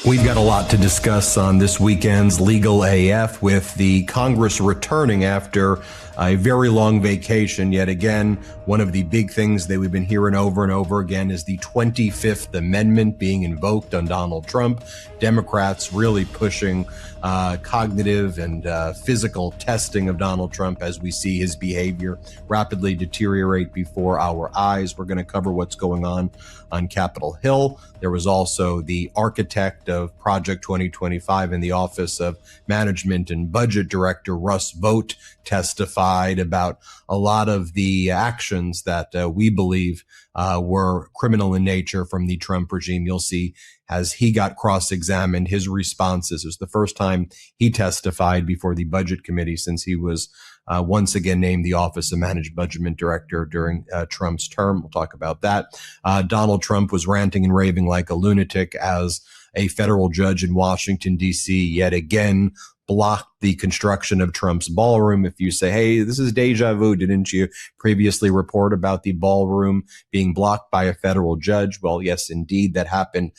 We've got a lot to discuss on this weekend's Legal AF with the Congress returning after a very long vacation. Yet again, one of the big things that we've been hearing over and over again is the 25th Amendment being invoked on Donald Trump. Democrats really pushing cognitive and physical testing of Donald Trump as we see his behavior rapidly deteriorate before our eyes. We're going to cover what's going on Capitol Hill. There was also the architect of Project 2025 in the Office of Management and Budget Director, Russ Vought, testified about a lot of the actions that we believe were criminal in nature from the Trump regime. You'll see as he got cross-examined, his responses. It was the first time he testified before the Budget Committee since he was once again named the Office of Management Director during Trump's term. We'll talk about that. Donald Trump was ranting and raving like a lunatic as a federal judge in Washington, D.C. yet again blocked the construction of Trump's ballroom. If you say, hey, this is deja vu, didn't you previously report about the ballroom being blocked by a federal judge? Well, yes, indeed, that happened.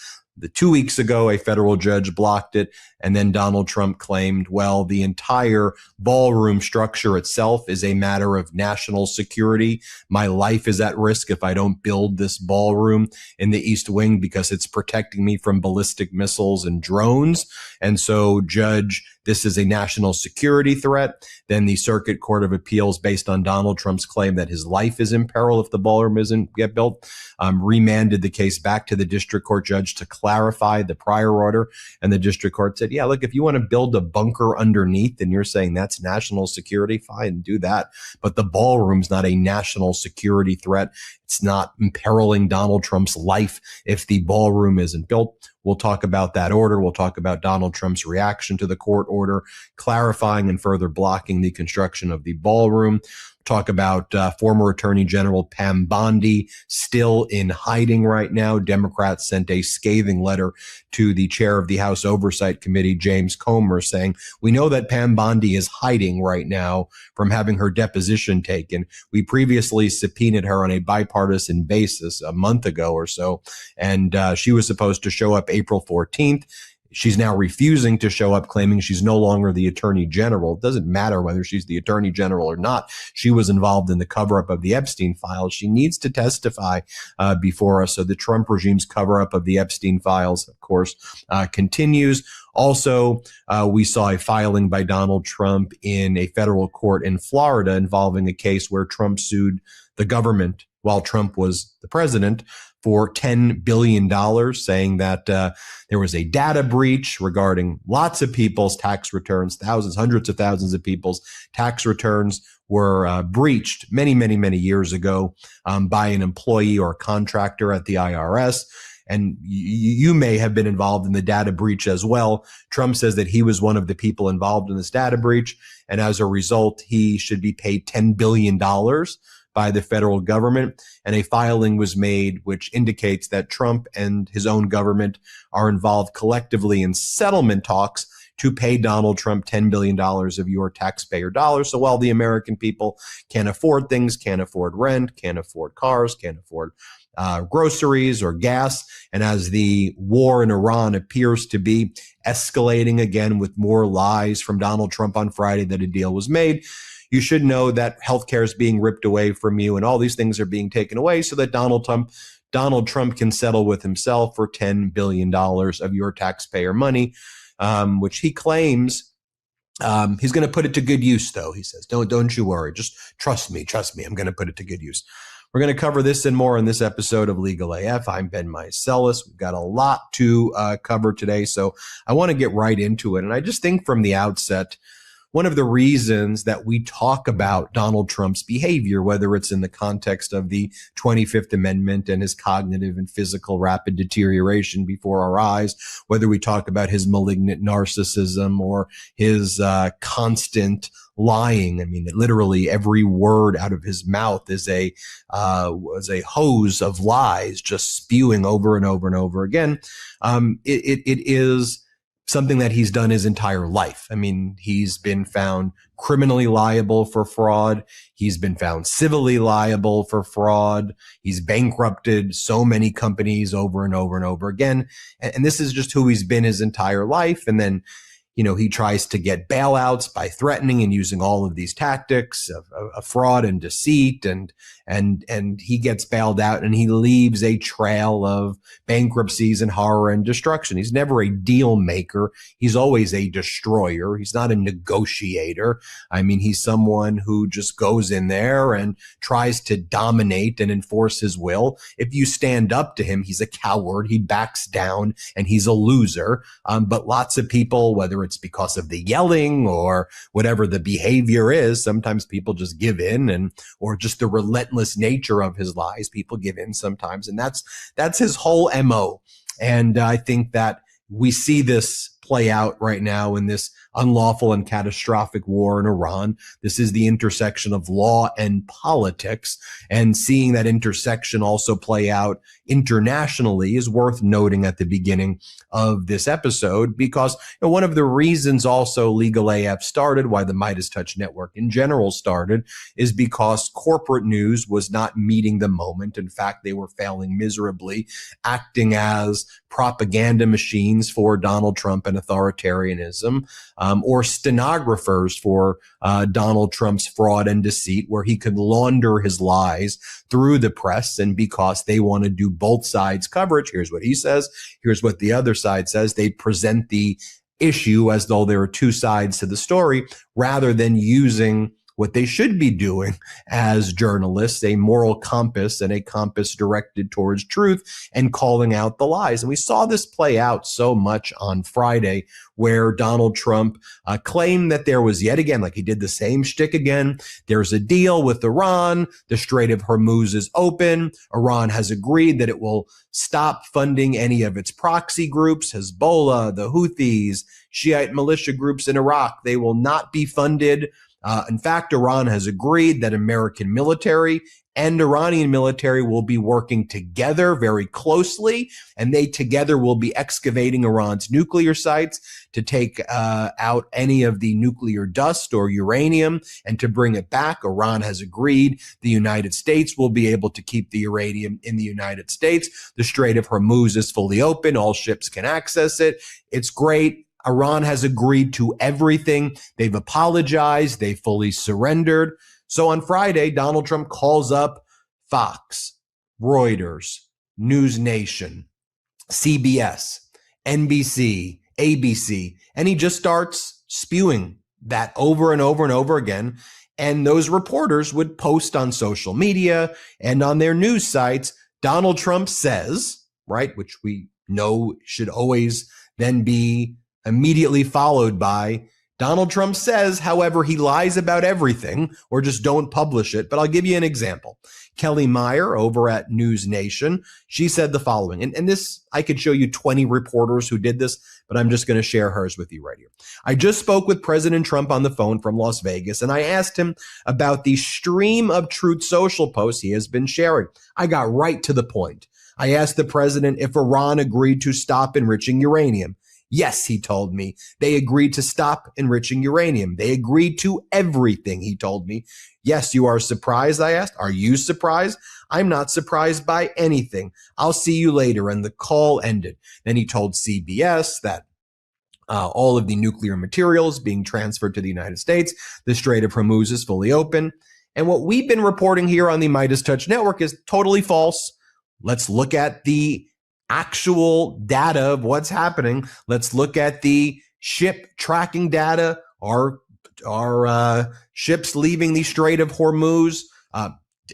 2 weeks ago, a federal judge blocked it, and then Donald Trump claimed, well, the entire ballroom structure itself is a matter of national security. My life is at risk if I don't build this ballroom in the East Wing because it's protecting me from ballistic missiles and drones. And so, Judge, this is a national security threat. Then the Circuit Court of Appeals, based on Donald Trump's claim that his life is in peril if the ballroom isn't get built, remanded the case back to the district court judge to clarify the prior order. And the district court said, yeah, look, if you want to build a bunker underneath and you're saying that's national security, fine, do that. But the ballroom's not a national security threat. It's not imperiling Donald Trump's life if the ballroom isn't built. We'll talk about that order. We'll talk about Donald Trump's reaction to the court order, clarifying and further blocking the construction of the ballroom. Talk about former Attorney General Pam Bondi, still in hiding right now. Democrats sent a scathing letter to the chair of the House Oversight Committee, James Comer, saying, we know that Pam Bondi is hiding right now from having her deposition taken. We previously subpoenaed her on a bipartisan basis a month ago or so, and she was supposed to show up April 14th. She's now refusing to show up, claiming she's no longer the attorney general. It doesn't matter whether she's the attorney general or not. She was involved in the cover-up of the Epstein files. She needs to testify before us. So the Trump regime's cover-up of the Epstein files, of course, continues. Also, we saw a filing by Donald Trump in a federal court in Florida involving a case where Trump sued the government while Trump was the president for $10 billion, saying that there was a data breach regarding lots of people's tax returns, thousands, hundreds of thousands of people's tax returns were breached many, many, many years ago by an employee or contractor at the IRS. And you may have been involved in the data breach as well. Trump says that he was one of the people involved in this data breach. And as a result, he should be paid $10 billion by the federal government. And a filing was made which indicates that Trump and his own government are involved collectively in settlement talks to pay Donald Trump $10 billion of your taxpayer dollars. So while the American people can't afford things, can't afford rent, can't afford cars, can't afford groceries or gas, and as the war in Iran appears to be escalating again with more lies from Donald Trump on Friday that a deal was made, you should know that healthcare is being ripped away from you and all these things are being taken away so that Donald Trump can settle with himself for $10 billion of your taxpayer money, which he claims he's going to put it to good use, though. He says, don't you worry. Just trust me. I'm going to put it to good use. We're going to cover this and more in this episode of Legal AF. I'm Ben Meiselas. We've got a lot to cover today, so I want to get right into it. And I just think from the outset, one of the reasons that we talk about Donald Trump's behavior, whether it's in the context of the 25th Amendment and his cognitive and physical rapid deterioration before our eyes, whether we talk about his malignant narcissism or his constant lying. I mean, literally every word out of his mouth is a hose of lies just spewing over and over and over again. It is something that he's done his entire life. I mean, he's been found criminally liable for fraud. He's been found civilly liable for fraud. He's bankrupted so many companies over and over and over again. And this is just who he's been his entire life. And then, he tries to get bailouts by threatening and using all of these tactics of fraud and deceit, and he gets bailed out, and he leaves a trail of bankruptcies and horror and destruction. He's never a deal maker. He's always a destroyer. He's not a negotiator. I mean, he's someone who just goes in there and tries to dominate and enforce his will. If you stand up to him, he's a coward. He backs down, and he's a loser. But lots of people, whether it's because of the yelling or whatever the behavior is, sometimes people just give in, or just the relentless nature of his lies, people give in sometimes. And that's his whole MO. And I think that we see this play out right now in this unlawful and catastrophic war in Iran. This is the intersection of law and politics, and seeing that intersection also play out internationally is worth noting at the beginning of this episode, because one of the reasons also Legal AF started, why the Midas Touch Network in general started, is because corporate news was not meeting the moment. In fact, they were failing miserably, acting as propaganda machines for Donald Trump and authoritarianism, or stenographers for Donald Trump's fraud and deceit, where he could launder his lies through the press. And because they want to do both sides coverage, here's what he says, here's what the other side says, they present the issue as though there are two sides to the story, rather than using what they should be doing as journalists, a moral compass and a compass directed towards truth, and calling out the lies. And we saw this play out so much on Friday, where Donald Trump claimed that there was, yet again, like he did the same shtick again, there's a deal with Iran, the Strait of Hormuz is open, Iran has agreed that it will stop funding any of its proxy groups, Hezbollah, the Houthis, Shiite militia groups in Iraq. They will not be funded. In fact, Iran has agreed that American military and Iranian military will be working together very closely, and they together will be excavating Iran's nuclear sites to take out any of the nuclear dust or uranium and to bring it back. Iran has agreed the United States will be able to keep the uranium in the United States. The Strait of Hormuz is fully open. All ships can access it. It's great. Iran has agreed to everything. They've apologized. They fully surrendered. So on Friday, Donald Trump calls up Fox, Reuters, News Nation, CBS, NBC, ABC, and he just starts spewing that over and over and over again. And those reporters would post on social media and on their news sites, Donald Trump says, right, which we know should always then be immediately followed by Donald Trump says, however, he lies about everything, or just don't publish it. But I'll give you an example. Kelly Meyer over at News Nation, she said the following, and this, I could show you 20 reporters who did this, but I'm just going to share hers with you right here. I just spoke with President Trump on the phone from Las Vegas, and I asked him about the stream of Truth Social posts he has been sharing. I got right to the point. I asked the president if Iran agreed to stop enriching uranium. Yes, he told me. They agreed to stop enriching uranium. They agreed to everything, he told me. Yes, you are surprised, I asked. Are you surprised? I'm not surprised by anything. I'll see you later. And the call ended. Then he told CBS that all of the nuclear materials being transferred to the United States, the Strait of Hormuz is fully open. And what we've been reporting here on the Midas Touch Network is totally false. Let's look at the actual data of what's happening. Let's look at the ship tracking data. Are ships leaving the Strait of Hormuz?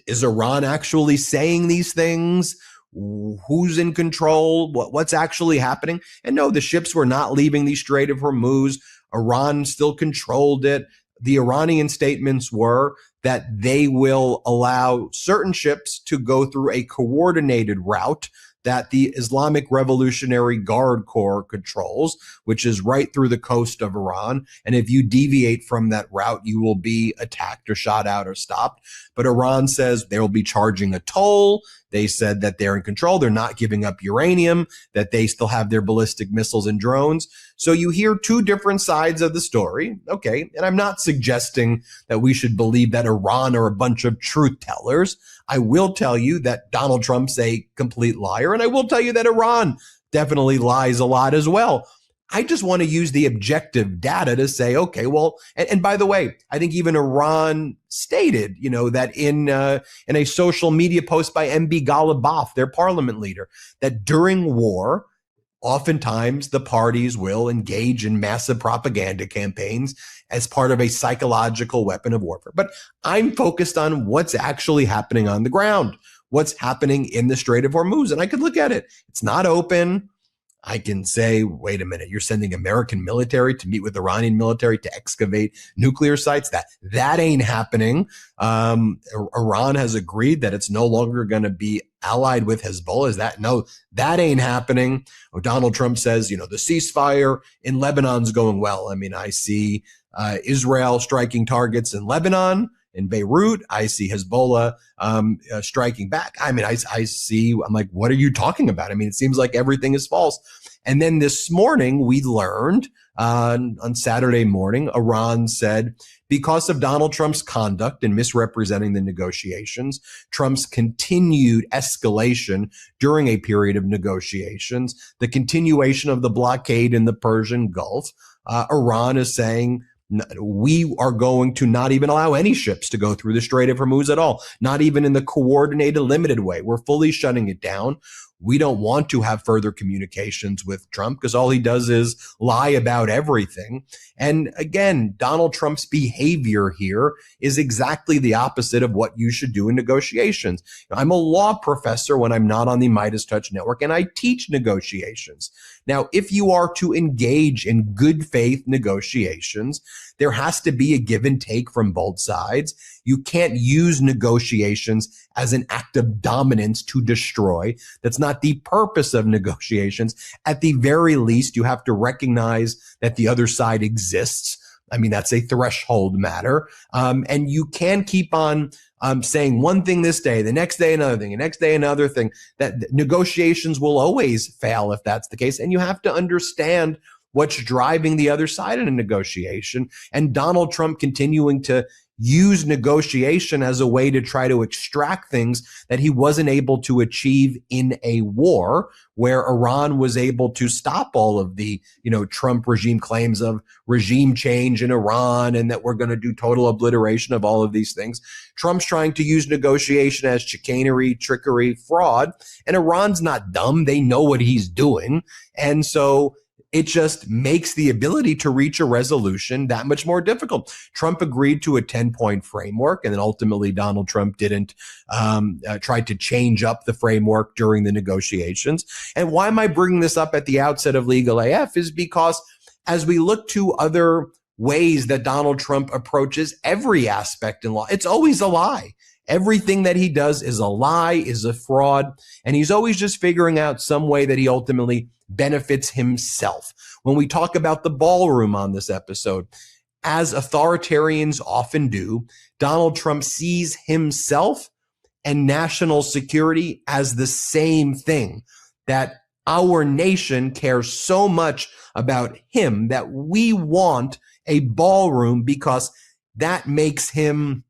Is Iran actually saying these things? Who's in control? What's actually happening? And no, the ships were not leaving the Strait of Hormuz. Iran still controlled it. The Iranian statements were that they will allow certain ships to go through a coordinated route that the Islamic Revolutionary Guard Corps controls, which is right through the coast of Iran. And if you deviate from that route, you will be attacked or shot out or stopped. But Iran says they will be charging a toll. They said that they're in control. They're not giving up uranium, that they still have their ballistic missiles and drones. So you hear two different sides of the story. Okay. And I'm not suggesting that we should believe that Iran are a bunch of truth tellers. I will tell you that Donald Trump's a complete liar. And I will tell you that Iran definitely lies a lot as well. I just want to use the objective data to say, okay, well, and by the way, I think even Iran stated, that in a social media post by MB Ghalibaf, their parliament leader, that during war, oftentimes the parties will engage in massive propaganda campaigns as part of a psychological weapon of warfare. But I'm focused on what's actually happening on the ground, what's happening in the Strait of Hormuz. And I could look at it. It's not open. I can say, wait a minute, you're sending American military to meet with Iranian military to excavate nuclear sites? That ain't happening. Iran has agreed that it's no longer going to be allied with Hezbollah. No, that ain't happening. Donald Trump says, the ceasefire in Lebanon's going well. I mean, I see Israel striking targets in Lebanon. In Beirut, I see Hezbollah striking back. I mean, I'm like, what are you talking about? I mean, it seems like everything is false. And then this morning, we learned on Saturday morning, Iran said, because of Donald Trump's conduct in misrepresenting the negotiations, Trump's continued escalation during a period of negotiations, the continuation of the blockade in the Persian Gulf, Iran is saying, we are going to not even allow any ships to go through the Strait of Hormuz at all, not even in the coordinated, limited way. We're fully shutting it down. We don't want to have further communications with Trump because all he does is lie about everything. And again, Donald Trump's behavior here is exactly the opposite of what you should do in negotiations. I'm a law professor when I'm not on the Midas Touch Network, and I teach negotiations. Now, if you are to engage in good faith negotiations, there has to be a give and take from both sides. You can't use negotiations as an act of dominance to destroy. That's not the purpose of negotiations. At the very least, you have to recognize that the other side exists. I mean, that's a threshold matter. And you can keep on saying one thing this day, the next day another thing, the next day another thing. That negotiations will always fail if that's the case. And you have to understand what's driving the other side in a negotiation. And Donald Trump continuing to use negotiation as a way to try to extract things that he wasn't able to achieve in a war where Iran was able to stop all of the, Trump regime claims of regime change in Iran and that we're going to do total obliteration of all of these things. Trump's trying to use negotiation as chicanery, trickery, fraud, and Iran's not dumb. They know what he's doing. And so it just makes the ability to reach a resolution that much more difficult. Trump agreed to a 10-point framework, and then ultimately Donald Trump didn't try to change up the framework during the negotiations. And why am I bringing this up at the outset of Legal AF is because as we look to other ways that Donald Trump approaches every aspect in law, it's always a lie. Everything that he does is a lie, is a fraud, and he's always just figuring out some way that he ultimately benefits himself. When we talk about the ballroom on this episode, as authoritarians often do, Donald Trump sees himself and national security as the same thing, that our nation cares so much about him that we want a ballroom because that makes him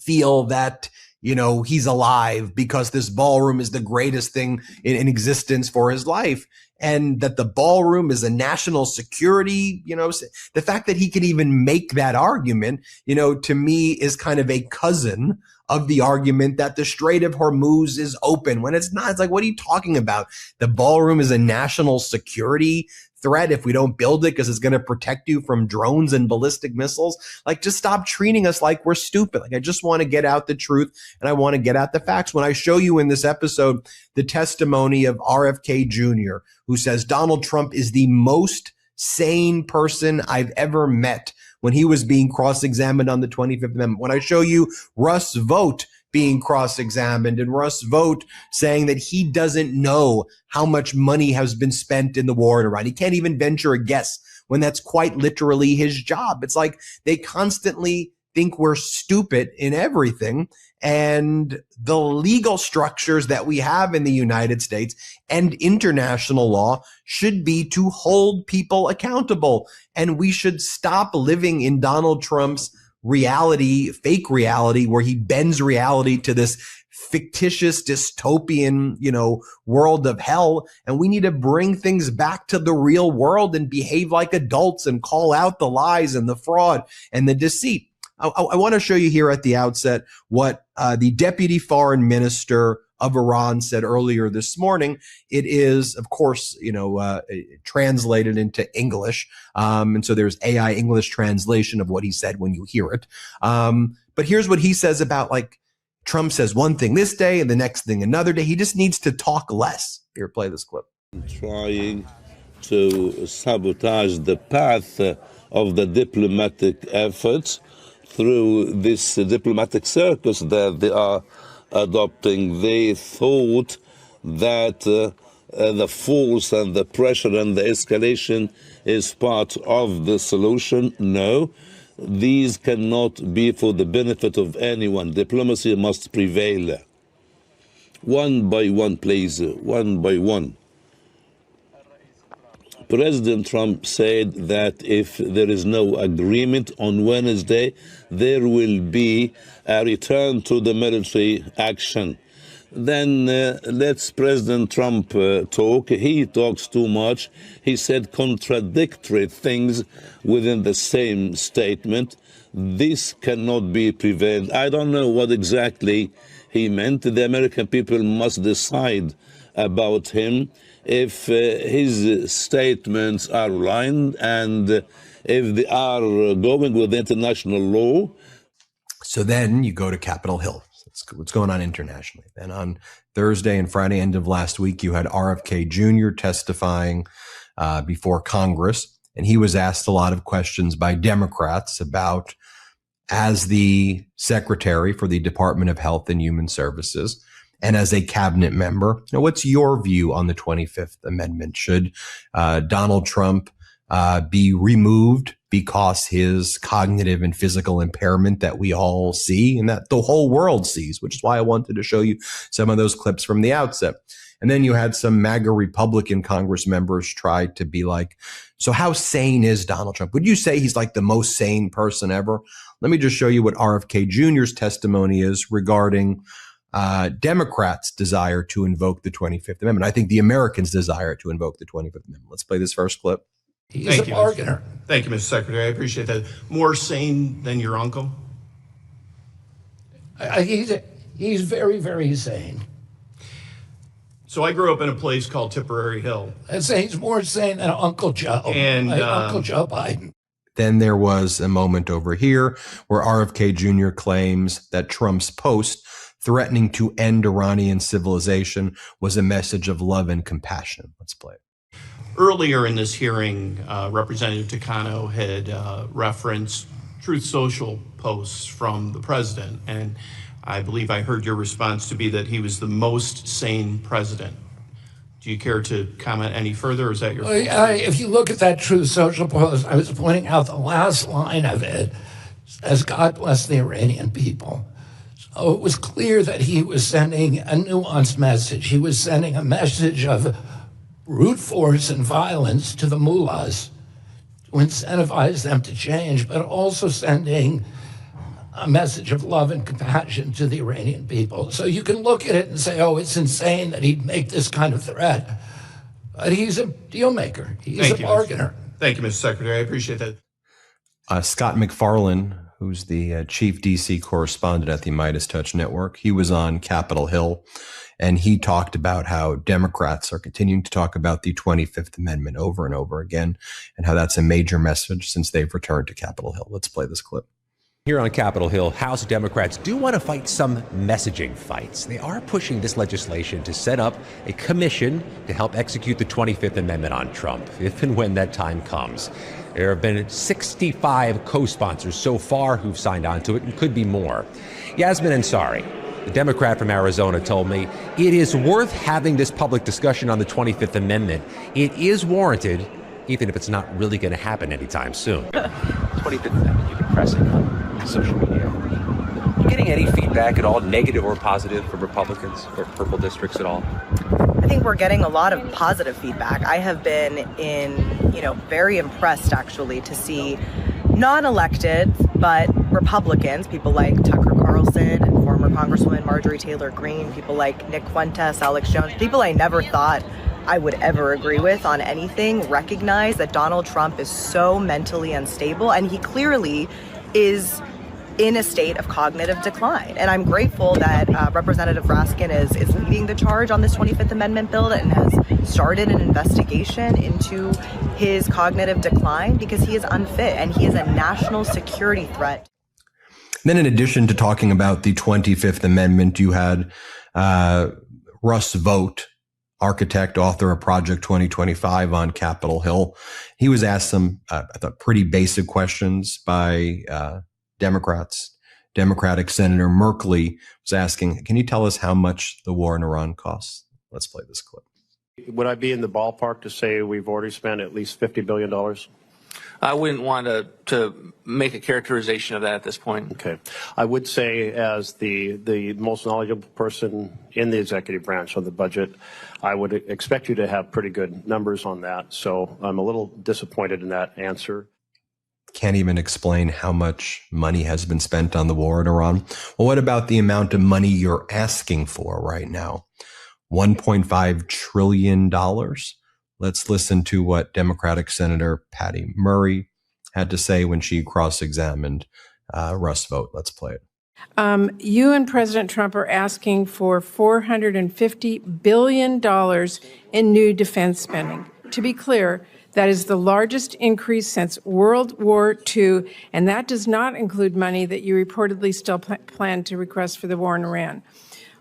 feel that, he's alive because this ballroom is the greatest thing in existence for his life. And that the ballroom is a national security, the fact that he could even make that argument, to me is kind of a cousin of the argument that the Strait of Hormuz is open when it's not. It's like, what are you talking about? The ballroom is a national security threat if we don't build it because it's going to protect you from drones and ballistic missiles. Like, just stop treating us like we're stupid. Like, I just want to get out the truth and I want to get out the facts. When I show you in this episode the testimony of RFK Jr., who says Donald Trump is the most sane person I've ever met when he was being cross-examined on the 25th Amendment. When I show you Russ Vought being cross-examined and Russ Vought saying that he doesn't know how much money has been spent in the war in Iran. He can't even venture a guess when that's quite literally his job. It's like they constantly think we're stupid in everything. And the legal structures that we have in the United States and international law should be to hold people accountable. And we should stop living in Donald Trump's reality, fake reality, where he bends reality to this fictitious dystopian, world of hell. And we need to bring things back to the real world and behave like adults and call out the lies and the fraud and the deceit. I want to show you here at the outset what the deputy foreign minister of Iran said earlier this morning. It is, of course, translated into English. And so there's AI English translation of what he said when you hear it. But here's what he says about, like, Trump says one thing this day and the next thing another day. He just needs to talk less. Here, play this clip. Trying to sabotage the path of the diplomatic efforts through this diplomatic circus that they are adopting. They thought that the force and the pressure and the escalation is part of the solution. No, these cannot be for the benefit of anyone. Diplomacy must prevail. One by one, please, one by one. President Trump said that if there is no agreement on Wednesday, there will be a return to the military action. Then let's President Trump talk. He talks too much. He said contradictory things within the same statement. This cannot be prevailed. I don't know what exactly he meant. The American people must decide about him if his statements are aligned and if they are going with international law. So then you go to Capitol Hill. What's going on internationally. Then on Thursday and Friday, end of last week, you had RFK Jr. testifying before Congress, and he was asked a lot of questions by Democrats about, as the Secretary for the Department of Health and Human Services and as a cabinet member, what's your view on the 25th Amendment? Should Donald Trump be removed because his cognitive and physical impairment that we all see and that the whole world sees, which is why I wanted to show you some of those clips from the outset. And then you had some MAGA Republican Congress members try to be like, so how sane is Donald Trump? Would you say he's like the most sane person ever? Let me just show you what RFK Jr.'s testimony is regarding Democrats' desire to invoke the 25th Amendment. I think the Americans' desire to invoke the 25th Amendment. Let's play this first clip. He's a bargainer. Thank you, Mr. Secretary. I appreciate that. More sane than your uncle? He's very, very sane. So I grew up in a place called Tipperary Hill. I'd say he's more sane than Uncle Joe. And Uncle Joe Biden. Then there was a moment over here where RFK Jr. claims that Trump's post threatening to end Iranian civilization was a message of love and compassion. Let's play it. Earlier in this hearing, Representative Takano had referenced Truth Social posts from the president, and I believe I heard your response to be that he was the most sane president. Do you care to comment any further, or is that your if you look at that Truth Social post, I was pointing out the last line of it says, God bless the Iranian people. So it was clear that he was sending a nuanced message. He was sending a message of brute force and violence to the mullahs to incentivize them to change, but also sending a message of love and compassion to the Iranian people. So you can look at it and say, oh, it's insane that he'd make this kind of threat. But he's a deal maker. He's a bargainer. Thank you, Mr. Secretary. I appreciate that. Scott McFarlane, who's the chief DC correspondent at the Midas Touch Network, he was on Capitol Hill, and he talked about how Democrats are continuing to talk about the 25th Amendment over and over again, and how that's a major message since they've returned to Capitol Hill. Let's play this clip. Here on Capitol Hill, House Democrats do want to fight some messaging fights. They are pushing this legislation to set up a commission to help execute the 25th Amendment on Trump, if and when that time comes. There have been 65 co-sponsors so far who've signed on to it, and could be more. Yasmin Ansari, the Democrat from Arizona, told me it is worth having this public discussion on the 25th Amendment. It is warranted, even if it's not really going to happen anytime soon. 25th Amendment, you've been pressing on. social media. You getting any feedback at all, negative or positive, from Republicans or purple districts at all? I think we're getting a lot of positive feedback. I have been very impressed actually to see non-elected but Republicans, people like Tucker Carlson and former Congresswoman Marjorie Taylor Greene, people like Nick Fuentes, Alex Jones, people I never thought I would ever agree with on anything, recognize that Donald Trump is so mentally unstable, and he clearly is in a state of cognitive decline. And I'm grateful that Representative Raskin is leading the charge on this 25th Amendment bill and has started an investigation into his cognitive decline, because he is unfit and he is a national security threat. Then in addition to talking about the 25th Amendment, you had Russ Vought, architect, author of Project 2025 on Capitol Hill. He was asked some, I thought, pretty basic questions by Democrats. Democratic Senator Merkley was asking, can you tell us how much the war in Iran costs? Let's play this clip. Would I be in the ballpark to say we've already spent at least $50 billion? I wouldn't want to make a characterization of that at this point. Okay. I would say, as the most knowledgeable person in the executive branch on the budget, I would expect you to have pretty good numbers on that. So I'm a little disappointed in that answer. Can't even explain how much money has been spent on the war in Iran. Well, what about the amount of money you're asking for right now? $1.5 trillion. Let's listen to what Democratic Senator Patty Murray had to say when she cross-examined Russ Vought. Let's play it. You and President Trump are asking for $450 billion in new defense spending. To be clear, that is the largest increase since World War II, and that does not include money that you reportedly still plan to request for the war in Iran.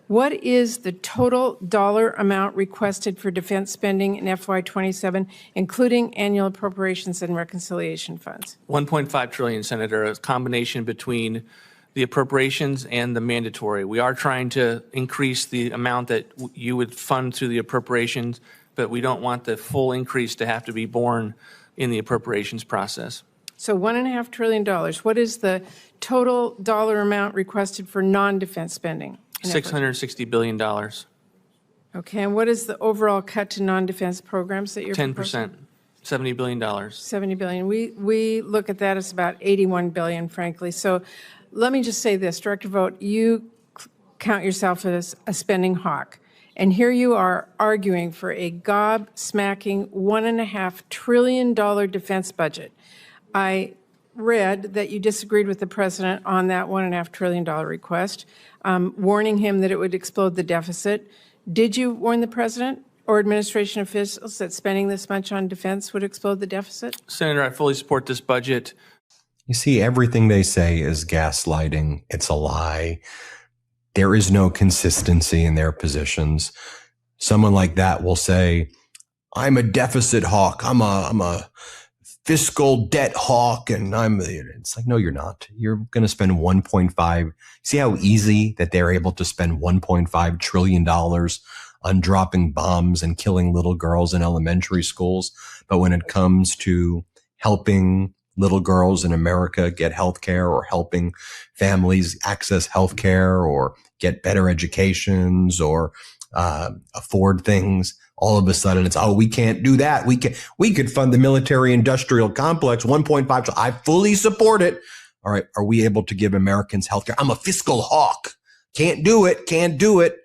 What is the total dollar amount requested for defense spending in FY27, including annual appropriations and reconciliation funds? $1.5 trillion, Senator, a combination between the appropriations and the mandatory. We are trying to increase the amount that you would fund through the appropriations, but we don't want the full increase to have to be borne in the appropriations process. So $1.5 trillion. What is the total dollar amount requested for non-defense spending? $660 billion. Okay, and what is the overall cut to non-defense programs that you're 10%, proposing? $70 billion. $70 billion. We look at that as about $81 billion, frankly. So let me just say this, Director Vought, you count yourself as a spending hawk. And here you are arguing for a gob-smacking $1.5 trillion defense budget. I read that you disagreed with the president on that $1.5 trillion request, warning him that it would explode the deficit. Did you warn the president or administration officials that spending this much on defense would explode the deficit? Senator, I fully support this budget. You see, everything they say is gaslighting. It's a lie. There is no consistency in their positions. Someone like that will say, I'm a deficit hawk. I'm a fiscal debt hawk. And it's like, no, you're not. You're going to spend 1.5. See how easy that they're able to spend $1.5 trillion on dropping bombs and killing little girls in elementary schools. But when it comes to helping little girls in America get health care, or helping families access health care, or get better educations, or afford things, all of a sudden it's, we can't do that. We could fund the military industrial complex, 1.5. I fully support it. All right. Are we able to give Americans health care? I'm a fiscal hawk. Can't do it.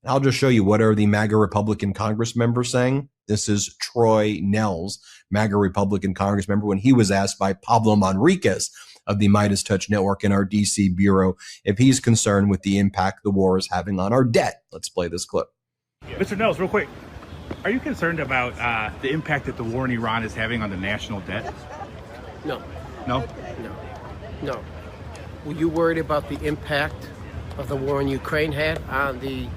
I'll just show you, what are the MAGA Republican Congress members saying? This is Troy Nehls, MAGA Republican Congress member, when he was asked by Pablo Manriquez of the Midas Touch Network in our DC bureau if he's concerned with the impact the war is having on our debt. Let's play this clip. Mr. Nehls, real quick, are you concerned about the impact that the war in Iran is having on the national debt? No. No? No. Were you worried about the impact of the war in Ukraine had on the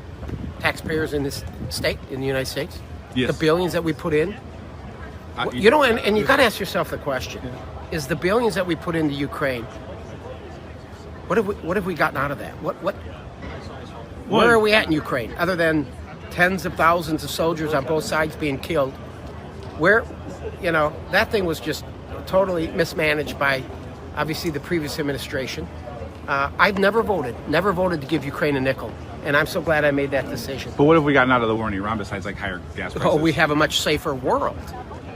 taxpayers in this state, in the United States? Yes. The billions that we put in? You know, and you got to ask yourself the question, is the billions that we put into Ukraine, what have we gotten out of that? Where are we at in Ukraine, other than tens of thousands of soldiers on both sides being killed? That thing was just totally mismanaged by, obviously, the previous administration. I've never voted to give Ukraine a nickel. And I'm so glad I made that decision. But what have we gotten out of the war in Iran besides like higher gas prices? Oh, we have a much safer world.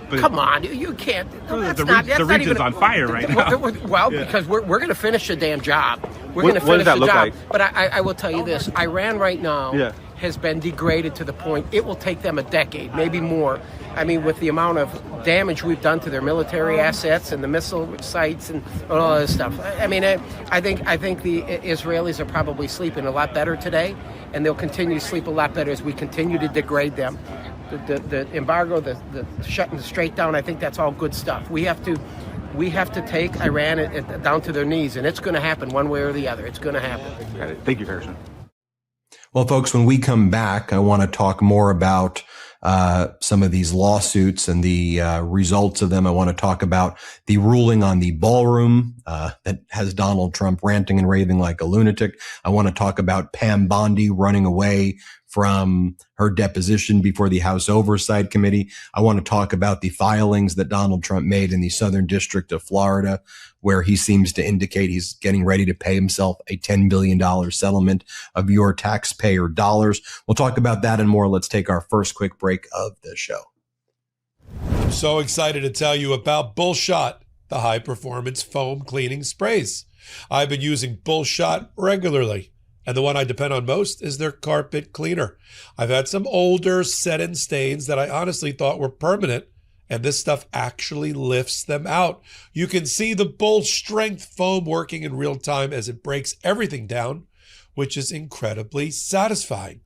But come on, you can't. The region's on fire right now. Well, because we're going to finish the damn job. We're going to finish the job. Like? But I will tell you this: Iran right now has been degraded to the point it will take them a decade, maybe more. I mean, with the amount of damage we've done to their military assets and the missile sites and all this stuff. I mean, I think the Israelis are probably sleeping a lot better today, and they'll continue to sleep a lot better as we continue to degrade them. The embargo, the shutting the Strait down, I think that's all good stuff. We have to take Iran down to their knees, and it's going to happen one way or the other. It's going to happen. Got it. Thank you, Congressman. Well, folks, when we come back, I want to talk more about some of these lawsuits and the results of them. I want to talk about the ruling on the ballroom that has Donald Trump ranting and raving like a lunatic. I want to talk about Pam Bondi running away from her deposition before the House Oversight Committee. I want to talk about the filings that Donald Trump made in the Southern District of Florida, where he seems to indicate he's getting ready to pay himself a $10 billion settlement of your taxpayer dollars. We'll talk about that and more. Let's take our first quick break of the show. I'm so excited to tell you about Bullshot, the high-performance foam cleaning sprays. I've been using Bullshot regularly, and the one I depend on most is their carpet cleaner. I've had some older set-in stains that I honestly thought were permanent, and this stuff actually lifts them out. You can see the Bull Strength foam working in real time as it breaks everything down, which is incredibly satisfying.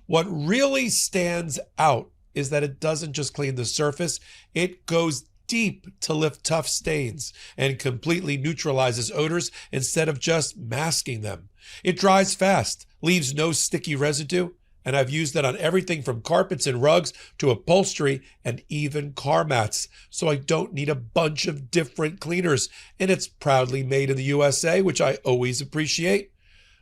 What really stands out is that it doesn't just clean the surface, it goes deep to lift tough stains and completely neutralizes odors instead of just masking them. It dries fast, leaves no sticky residue, and I've used it on everything from carpets and rugs to upholstery and even car mats, so I don't need a bunch of different cleaners. And it's proudly made in the USA, which I always appreciate.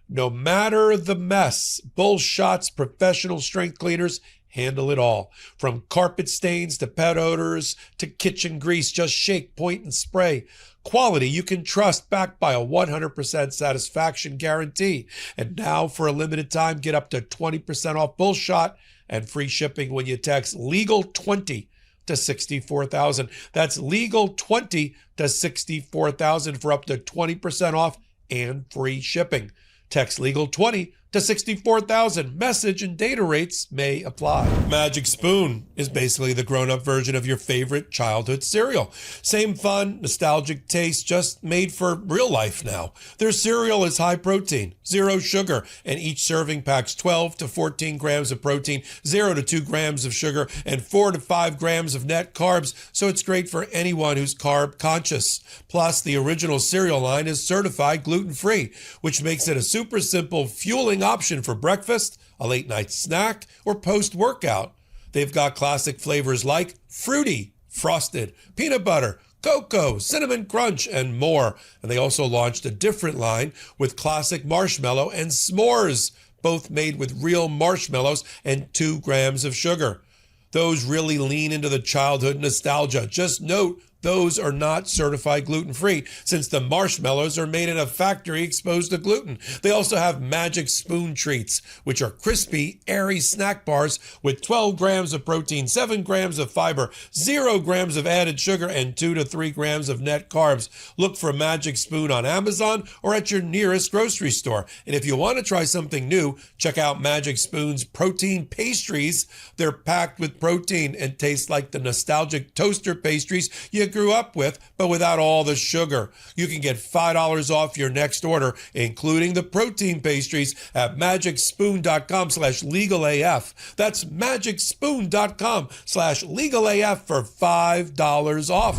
No matter the mess, Bullshot's professional strength cleaners handle it all. From carpet stains to pet odors to kitchen grease, just shake, point, and spray. Quality you can trust, backed by a 100% satisfaction guarantee. And now, for a limited time, get up to 20% off Bullshot and free shipping when you text LEGAL20 to 64,000. That's LEGAL20 to 64,000 for up to 20% off and free shipping. Text LEGAL20 to 64,000. Message and data rates may apply. Magic Spoon is basically the grown-up version of your favorite childhood cereal. Same fun, nostalgic taste, just made for real life now. Their cereal is high protein, 0 sugar, and each serving packs 12 to 14 grams of protein, 0 to 2 grams of sugar, and 4 to 5 grams of net carbs, so it's great for anyone who's carb conscious. Plus, the original cereal line is certified gluten-free, which makes it a super simple fueling option for breakfast, a late night snack, or post-workout. They've got classic flavors like fruity, frosted, peanut butter, cocoa, cinnamon crunch, and more. And they also launched a different line with classic marshmallow and s'mores, both made with real marshmallows and 2 grams of sugar. Those really lean into the childhood nostalgia. Just note, those are not certified gluten-free, since the marshmallows are made in a factory exposed to gluten. They also have Magic Spoon treats, which are crispy, airy snack bars with 12 grams of protein, 7 grams of fiber, 0 grams of added sugar, and 2 to 3 grams of net carbs. Look for Magic Spoon on Amazon or at your nearest grocery store. And if you want to try something new, check out Magic Spoon's protein pastries. They're packed with protein and taste like the nostalgic toaster pastries you grew up with, but without all the sugar. You can get $5 off your next order, including the protein pastries, at magicspoon.com/legalaf. That's magicspoon.com/legalaf for $5 off.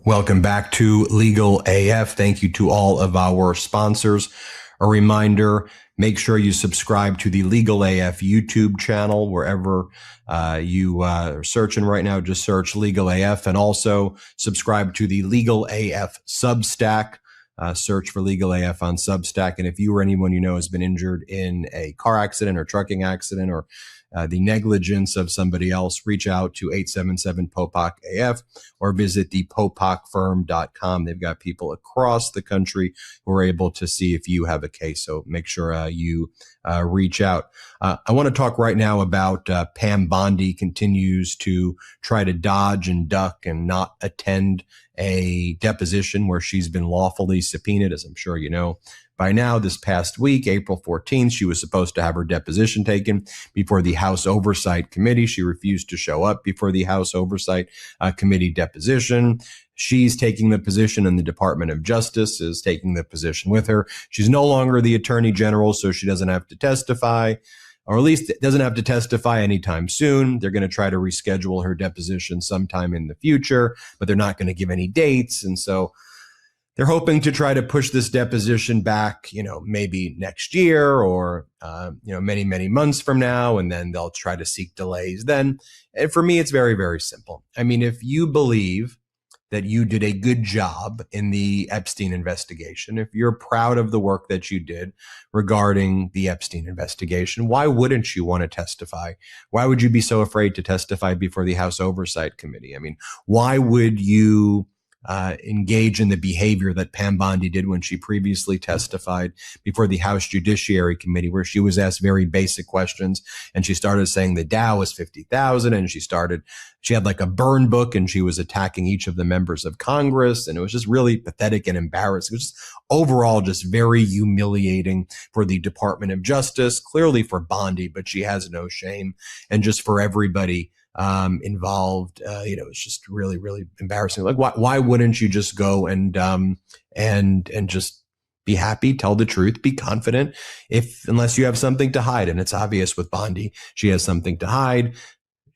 Welcome back to Legal AF. Thank you to all of our sponsors. A reminder, make sure you subscribe to the Legal AF YouTube channel wherever you are searching right now. Just search Legal AF, and also subscribe to the Legal AF Substack. Search for Legal AF on Substack. And if you or anyone you know has been injured in a car accident or trucking accident or the negligence of somebody else, reach out to 877-POPOC-AF or visit the popokfirm.com. They've got people across the country who are able to see if you have a case. So make sure you reach out. I want to talk right now about Pam Bondi continues to try to dodge and duck and not attend a deposition where she's been lawfully subpoenaed, as I'm sure you know by now. This past week, April 14th, she was supposed to have her deposition taken before the House Oversight Committee. She refused to show up before the House Oversight Committee deposition. She's taking the position, and the Department of Justice is taking the position with her. She's no longer the Attorney General, so she doesn't have to testify, or at least doesn't have to testify anytime soon. They're going to try to reschedule her deposition sometime in the future, but they're not going to give any dates. And so they're hoping to try to push this deposition back, maybe next year or, many, many months from now. And then they'll try to seek delays then. And for me, it's very, very simple. I mean, if you believe that you did a good job in the Epstein investigation, if you're proud of the work that you did regarding the Epstein investigation, why wouldn't you want to testify? Why would you be so afraid to testify before the House Oversight Committee? I mean, why would you engage in the behavior that Pam Bondi did when she previously testified before the House Judiciary Committee, where she was asked very basic questions and she started saying the Dow was 50,000, and she had like a burn book and she was attacking each of the members of Congress. And it was just really pathetic and embarrassing. It was just overall just very humiliating for the Department of Justice, clearly for Bondi, but she has no shame, and just for everybody involved. It's just really, really embarrassing. Like, why wouldn't you just go and just be happy, tell the truth, be confident, unless you have something to hide? And it's obvious with Bondi, she has something to hide.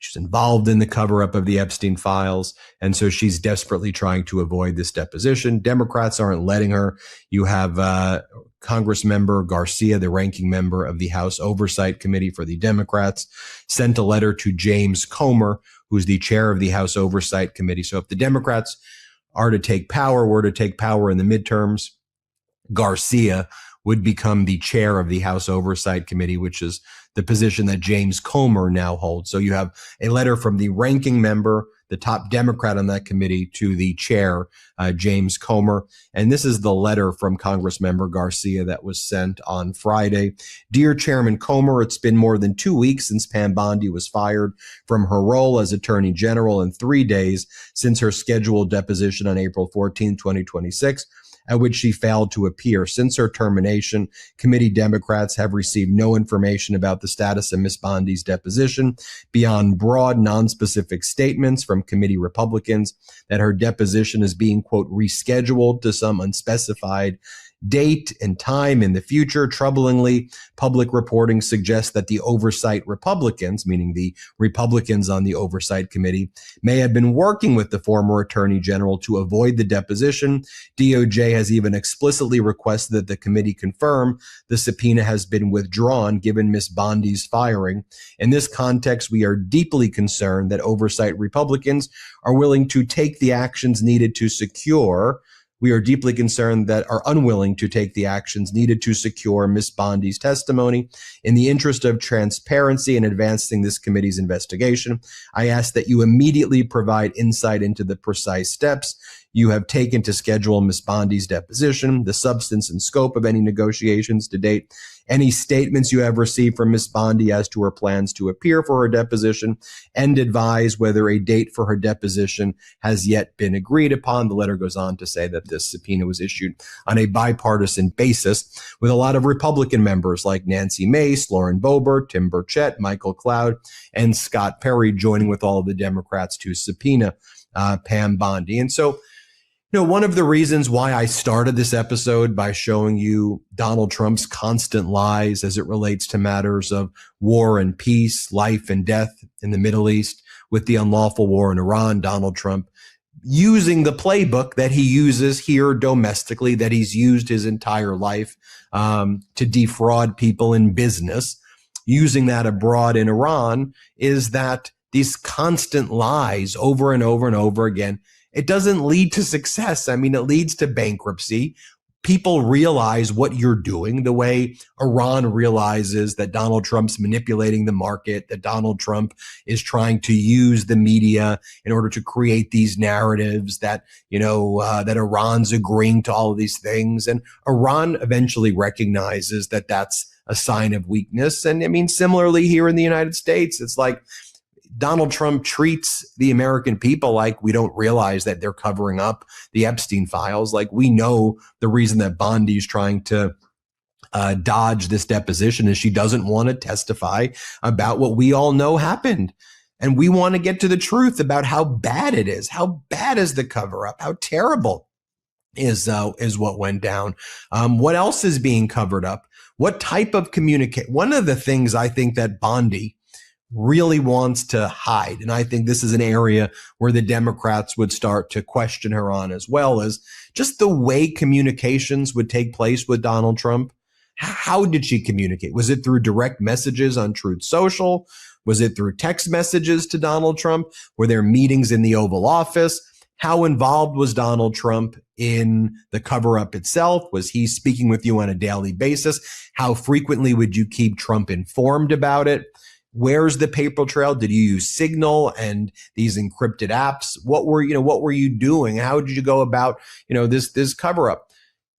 She's involved in the cover-up of the Epstein files, and so she's desperately trying to avoid this deposition. Democrats aren't letting her. You have Congress member Garcia, the ranking member of the House Oversight Committee for the Democrats, sent a letter to James Comer, who's the chair of the House Oversight Committee. So if the Democrats were to take power in the midterms, Garcia would become the chair of the House Oversight Committee, which is the position that James Comer now holds. So you have a letter from the ranking member, the top Democrat on that committee, to the chair, James Comer. And this is the letter from Congressmember Garcia that was sent on Friday. Dear Chairman Comer, it's been more than 2 weeks since Pam Bondi was fired from her role as Attorney General, and 3 days since her scheduled deposition on April 14, 2026. At which she failed to appear. Since her termination, committee Democrats have received no information about the status of Ms. Bondi's deposition beyond broad, nonspecific statements from committee Republicans that her deposition is being, quote, rescheduled to some unspecified date and time in the future. Troublingly, public reporting suggests that the oversight Republicans, meaning the Republicans on the Oversight Committee, may have been working with the former Attorney General to avoid the deposition. DOJ has even explicitly requested that the committee confirm the subpoena has been withdrawn given Ms. Bondi's firing. In this context, we are deeply concerned that oversight Republicans are willing to take the actions needed to secure We are deeply concerned that are unwilling to take the actions needed to secure Ms. Bondi's testimony. In the interest of transparency and advancing this committee's investigation, I ask that you immediately provide insight into the precise steps you have taken to schedule Ms. Bondi's deposition, the substance and scope of any negotiations to date, any statements you have received from Ms. Bondi as to her plans to appear for her deposition, and advise whether a date for her deposition has yet been agreed upon. The letter goes on to say that this subpoena was issued on a bipartisan basis with a lot of Republican members like Nancy Mace, Lauren Boebert, Tim Burchett, Michael Cloud, and Scott Perry joining with all of the Democrats to subpoena Pam Bondi. And so, one of the reasons why I started this episode by showing you Donald Trump's constant lies as it relates to matters of war and peace, life and death in the Middle East, with the unlawful war in Iran, Donald Trump using the playbook that he uses here domestically, that he's used his entire life to defraud people in business, using that abroad in Iran, is that these constant lies over and over and over again, it doesn't lead to success. I mean, it leads to bankruptcy. people realize what you're doing, the way Iran realizes that Donald Trump's manipulating the market, that Donald Trump is trying to use the media in order to create these narratives that, that Iran's agreeing to all of these things. And Iran eventually recognizes that that's a sign of weakness. And I mean, similarly here in the United States, it's like Donald Trump treats the American people like we don't realize that they're covering up the Epstein files. Like, we know the reason that Bondi is trying to dodge this deposition is she doesn't want to testify about what we all know happened. And we want to get to the truth about how bad it is. How bad is the cover up? How terrible is what went down? What else is being covered up? What type of One of the things I think that Bondi really wants to hide, and I think this is an area where the Democrats would start to question her on as well, as just the way communications would take place with Donald Trump. How did she communicate? Was it through direct messages on Truth Social? Was it through text messages to Donald Trump? Were there meetings in the Oval Office? How involved was Donald Trump in the cover-up itself? Was he speaking with you on a daily basis? How frequently would you keep Trump informed about it? Where's the paper trail? Did you use Signal and these encrypted apps? What were you doing? How did you go about, this cover up?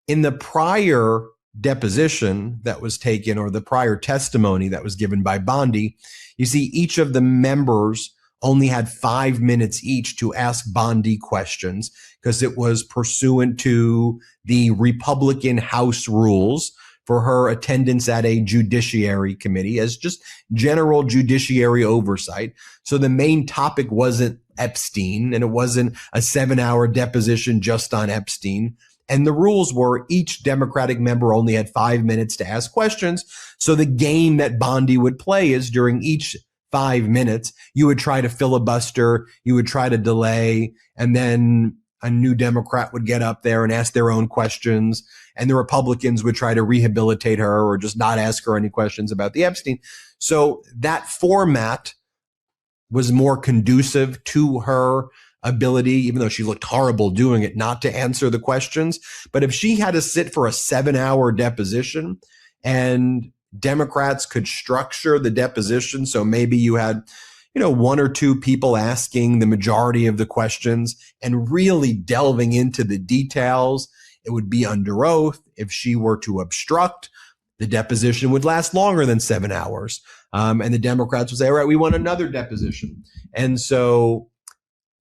In the prior deposition that was taken, or the prior testimony that was given by Bondi, you see each of the members only had 5 minutes each to ask Bondi questions, because it was pursuant to the Republican House rules for her attendance at a judiciary committee as just general judiciary oversight. So the main topic wasn't Epstein, and it wasn't a 7-hour deposition just on Epstein. And the rules were each Democratic member only had 5 minutes to ask questions. So the game that Bondi would play is during each 5 minutes, you would try to filibuster, you would try to delay, and then a new Democrat would get up there and ask their own questions, and the Republicans would try to rehabilitate her or just not ask her any questions about the Epstein. So that format was more conducive to her ability, even though she looked horrible doing it, not to answer the questions. But if she had to sit for a 7-hour deposition, and Democrats could structure the deposition so maybe you had one or two people asking the majority of the questions and really delving into the details, it would be under oath. If she were to obstruct, the deposition would last longer than 7 hours. And the Democrats would say, all right, we want another deposition. And so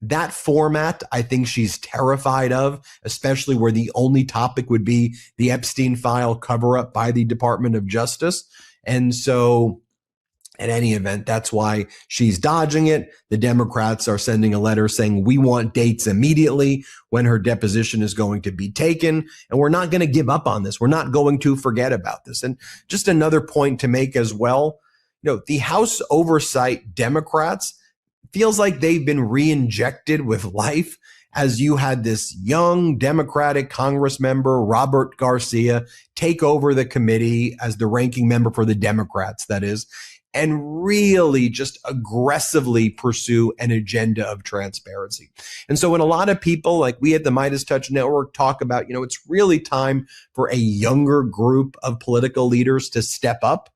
that format, I think she's terrified of, especially where the only topic would be the Epstein file cover up by the Department of Justice. And so in any event, that's why she's dodging it. The Democrats are sending a letter saying, we want dates immediately when her deposition is going to be taken. And we're not going to give up on this. We're not going to forget about this. And just another point to make as well, the House Oversight Democrats feels like they've been re-injected with life, as you had this young Democratic Congress member, Robert Garcia, take over the committee as the ranking member for the Democrats, that is, and really just aggressively pursue an agenda of transparency. And so when a lot of people like we at the Midas Touch Network talk about, it's really time for a younger group of political leaders to step up,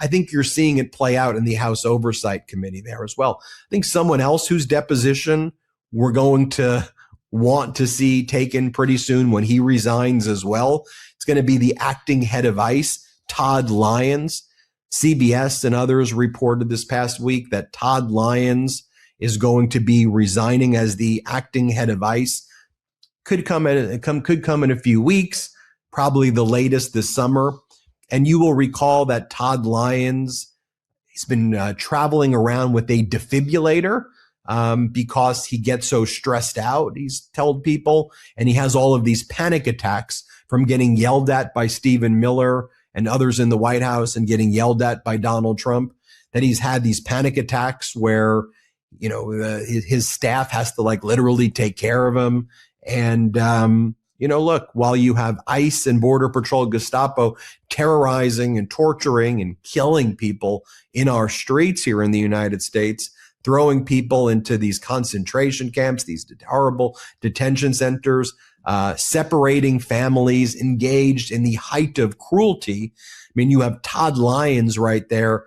I think you're seeing it play out in the House Oversight Committee there as well. I think someone else whose deposition we're going to want to see taken pretty soon when he resigns as well, it's going to be the acting head of ICE, Todd Lyons. CBS and others reported this past week that Todd Lyons is going to be resigning as the acting head of ICE. Could come in a few weeks, probably the latest this summer. And you will recall that Todd Lyons, he's been traveling around with a defibrillator because he gets so stressed out, he's told people, and he has all of these panic attacks from getting yelled at by Stephen Miller and others in the White House and getting yelled at by Donald Trump, that he's had these panic attacks where, his staff has to literally take care of him. And, look, while you have ICE and Border Patrol, Gestapo terrorizing and torturing and killing people in our streets here in the United States, throwing people into these concentration camps, these horrible detention centers, separating families, engaged in the height of cruelty. I mean, you have Todd Lyons right there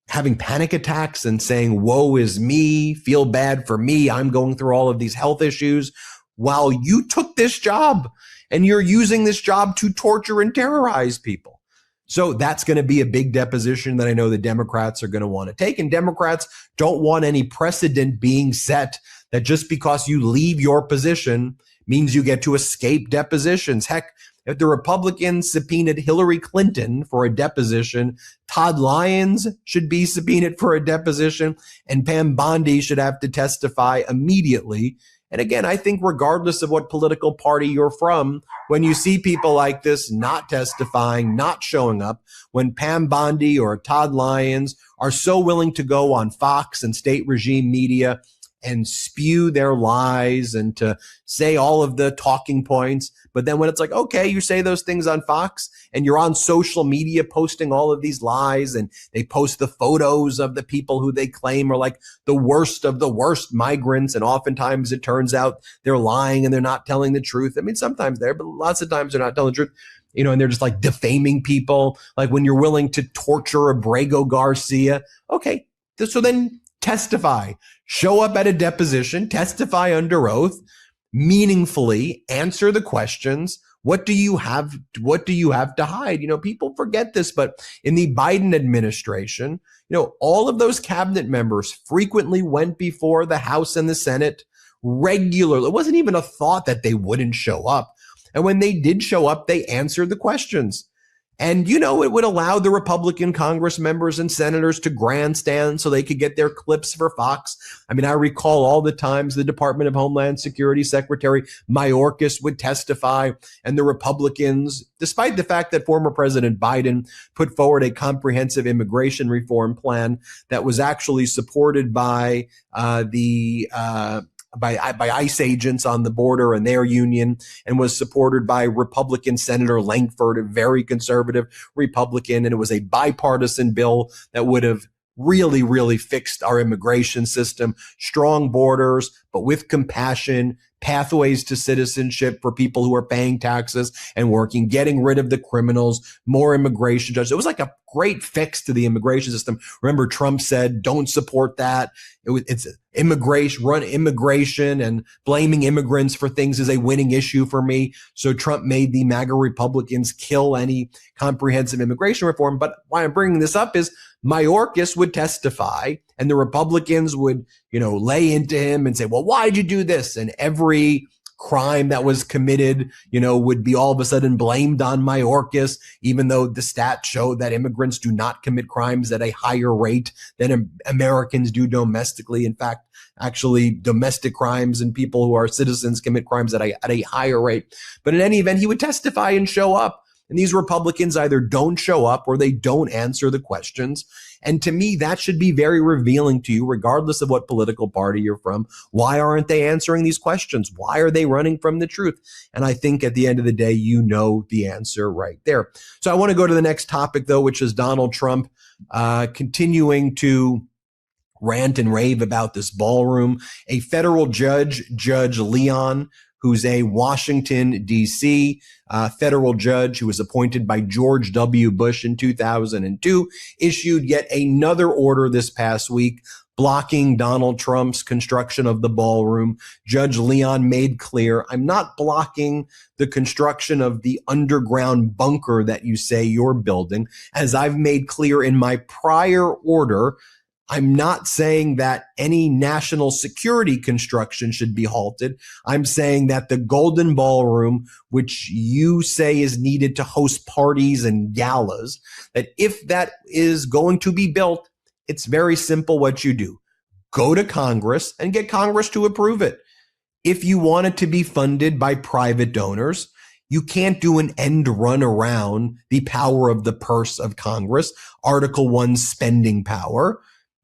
having panic attacks and saying, woe is me, feel bad for me, I'm going through all of these health issues, while you took this job and you're using this job to torture and terrorize people. So that's going to be a big deposition that I know the Democrats are going to want to take. And Democrats don't want any precedent being set that just because you leave your position means you get to escape depositions. Heck, if the Republicans subpoenaed Hillary Clinton for a deposition, Todd Lyons should be subpoenaed for a deposition, and Pam Bondi should have to testify immediately. And again, I think regardless of what political party you're from, when you see people like this not testifying, not showing up, when Pam Bondi or Todd Lyons are so willing to go on Fox and state regime media and spew their lies and to say all of the talking points. But then when it's like, okay, you say those things on Fox and you're on social media posting all of these lies, and they post the photos of the people who they claim are like the worst of the worst migrants. And oftentimes it turns out they're lying and they're not telling the truth. I mean, sometimes they're, but lots of times they're not telling the truth. You know, and they're just like defaming people. Like when you're willing to torture Abrego Garcia. Okay, so then testify, show up at a deposition, testify under oath, meaningfully answer the questions. What do you have to hide? You know, people forget this, but in the Biden administration, you know, all of those cabinet members frequently went before the House and the Senate regularly. It wasn't even a thought that they wouldn't show up. And when they did show up, they answered the questions. And, you know, it would allow the Republican Congress members and senators to grandstand so they could get their clips for Fox. I mean, I recall all the times the Department of Homeland Security Secretary Mayorkas would testify, and the Republicans, despite the fact that former President Biden put forward a comprehensive immigration reform plan that was actually supported by by ICE agents on the border and their union, and was supported by Republican Senator Langford, a very conservative Republican. And it was a bipartisan bill that would have really, really fixed our immigration system, strong borders, but with compassion, pathways to citizenship for people who are paying taxes and working, getting rid of the criminals, more immigration judges. It was like a great fix to the immigration system. Remember, Trump said, don't support that. It's immigration, and blaming immigrants for things is a winning issue for me. So Trump made the MAGA Republicans kill any comprehensive immigration reform. But why I'm bringing this up is Mayorkas would testify, and the Republicans would, you know, lay into him and say, well, why'd you do this? And every crime that was committed, you know, would be all of a sudden blamed on Mayorkas, even though the stats show that immigrants do not commit crimes at a higher rate than Americans do domestically. In fact, actually, domestic crimes and people who are citizens commit crimes at a higher rate. But in any event, he would testify and show up. And these Republicans either don't show up or they don't answer the questions. And to me, that should be very revealing to you, regardless of what political party you're from. Why aren't they answering these questions? Why are they running from the truth? And I think at the end of the day, you know the answer right there. So I want to go to the next topic, though, which is Donald Trump continuing to rant and rave about this ballroom. A federal judge, Judge Leon, who's a Washington, D.C. Federal judge who was appointed by George W. Bush in 2002, issued yet another order this past week blocking Donald Trump's construction of the ballroom. Judge Leon made clear, I'm not blocking the construction of the underground bunker that you say you're building. As I've made clear in my prior order, I'm not saying that any national security construction should be halted. I'm saying that the Golden Ballroom, which you say is needed to host parties and galas, that if that is going to be built, it's very simple what you do. Go to Congress and get Congress to approve it. If you want it to be funded by private donors, you can't do an end run around the power of the purse of Congress, Article 1 spending power.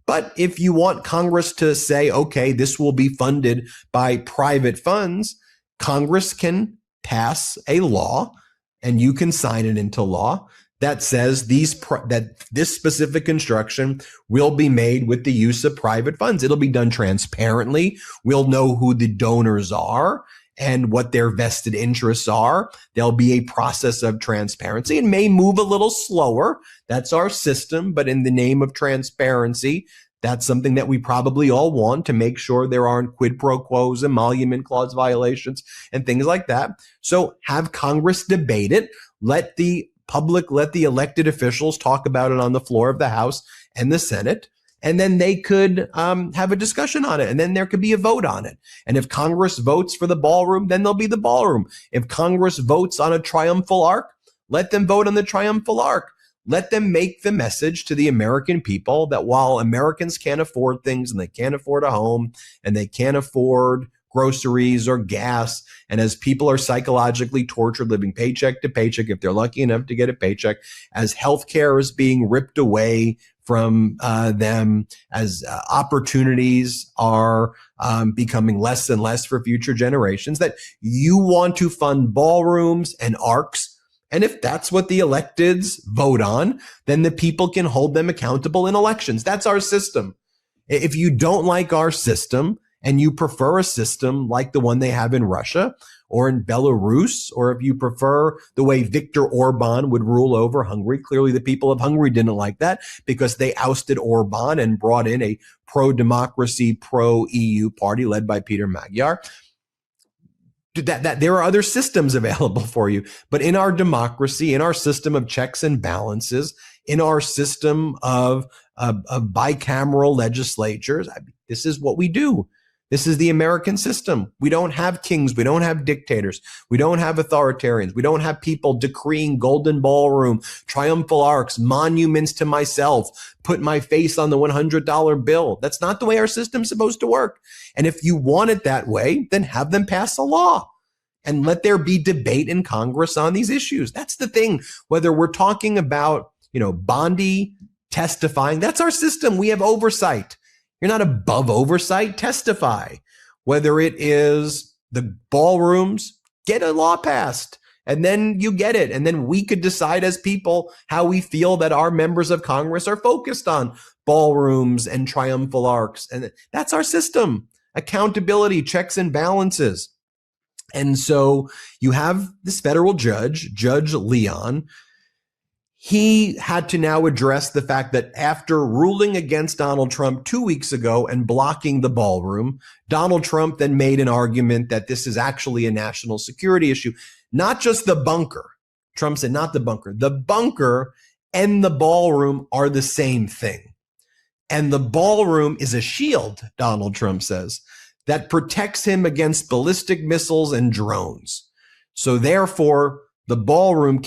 But if you want Congress to say, okay, this will be funded by private funds, Congress can pass a law and you can sign it into law that says that this specific construction will be made with the use of private funds. It'll be done transparently. We'll know who the donors are and what their vested interests are. There'll be a process of transparency. It may move a little slower. That's our system. But in the name of transparency, that's something that we probably all want, to make sure there aren't quid pro quos, emolument clause violations, and things like that. So have Congress debate it. Let the elected officials talk about it on the floor of the House and the Senate, and then they could have a discussion on it, and then there could be a vote on it. And if Congress votes for the ballroom, then there'll be the ballroom. If Congress votes on a triumphal arc, let them vote on the triumphal arc. Let them make the message to the American people that while Americans can't afford things, and they can't afford a home, and they can't afford groceries or gas, and as people are psychologically tortured living paycheck to paycheck, if they're lucky enough to get a paycheck, as healthcare is being ripped away from them, as opportunities are becoming less and less for future generations, that you want to fund ballrooms and arcs. And if that's what the electeds vote on, then the people can hold them accountable in elections. That's our system. If you don't like our system, and you prefer a system like the one they have in Russia or in Belarus, or if you prefer the way Viktor Orban would rule over Hungary, clearly the people of Hungary didn't like that because they ousted Orban and brought in a pro-democracy, pro-EU party led by Peter Magyar. That there are other systems available for you. But in our democracy, in our system of checks and balances, in our system of bicameral legislatures, this is what we do. This is the American system. We don't have kings. We don't have dictators. We don't have authoritarians. We don't have people decreeing golden ballroom, triumphal arcs, monuments to myself, put my face on the $100 bill. That's not the way our system's supposed to work. And if you want it that way, then have them pass a law and let there be debate in Congress on these issues. That's the thing. Whether we're talking about, Bondi testifying, that's our system. We have oversight. You're not above oversight. Testify. Whether it is the ballrooms, get a law passed, and then you get it. And then we could decide as people how we feel that our members of Congress are focused on ballrooms and triumphal arcs. And that's our system. Accountability, checks and balances. And so you have this federal judge, Judge Leon. He had to now address the fact that after ruling against Donald Trump 2 weeks ago and blocking the ballroom, Donald Trump then made an argument that this is actually a national security issue. Not just the bunker. Trump said not the bunker. The bunker and the ballroom are the same thing. And the ballroom is a shield, Donald Trump says, that protects him against ballistic missiles and drones. So therefore, the ballroom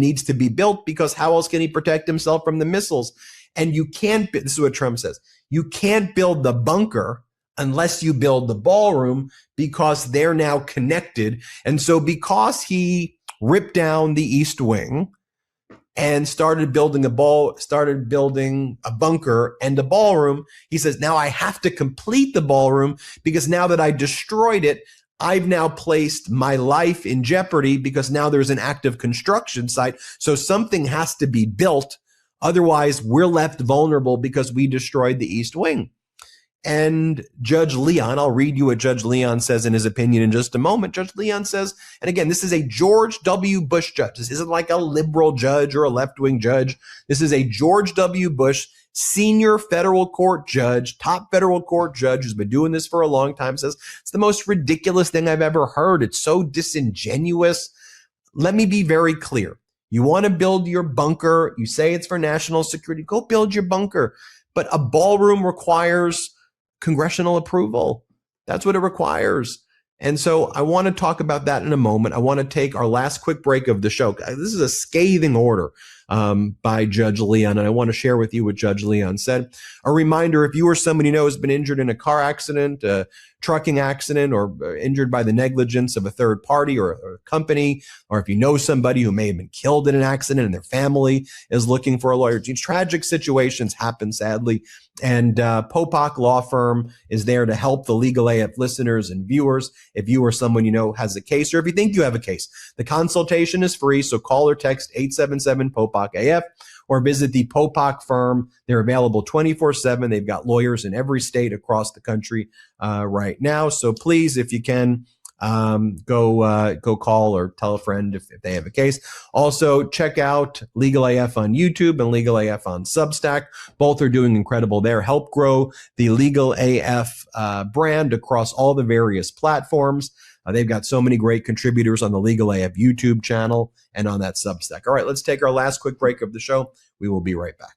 needs to be built because how else can he protect himself from the missiles? And you can't, this is what Trump says, you can't build the bunker unless you build the ballroom because they're now connected. And so because he ripped down the East Wing and started building a bunker and a ballroom, he says, now I have to complete the ballroom because now that I destroyed it, I've now placed my life in jeopardy because now there's an active construction site. So something has to be built. Otherwise, we're left vulnerable because we destroyed the East Wing. And Judge Leon, I'll read you what Judge Leon says in his opinion in just a moment. Judge Leon says, and again, this is a George W. Bush judge. This isn't like a liberal judge or a left-wing judge. This is a George W. Bush senior federal court judge, top federal court judge who's been doing this for a long time, says it's the most ridiculous thing I've ever heard. It's so disingenuous. Let me be very clear. You want to build your bunker. You say it's for national security. Go build your bunker. But a ballroom requires congressional approval. That's what it requires. And so I want to talk about that in a moment. I want to take our last quick break of the show. This is a scathing order. by Judge Leon. And I want to share with you what Judge Leon said. A reminder, if you or somebody you know has been injured in a car accident, a trucking accident, or injured by the negligence of a third party or a company, or if you know somebody who may have been killed in an accident and their family is looking for a lawyer. These tragic situations happen, sadly. And Popok Law Firm is there to help the Legal AF listeners and viewers. If you or someone you know has a case, or if you think you have a case, the consultation is free. So call or text 877-POPOK-AF or visit the Popok Firm. They're available 24/7. They've got lawyers in every state across the country right now. So please, if you can, go call or tell a friend if they have a case. Also, check out Legal AF on YouTube and Legal AF on Substack. Both are doing incredible there. Help grow the Legal AF brand across all the various platforms. They've got so many great contributors on the Legal AF YouTube channel and on that Substack. All right, let's take our last quick break of the show. We will be right back.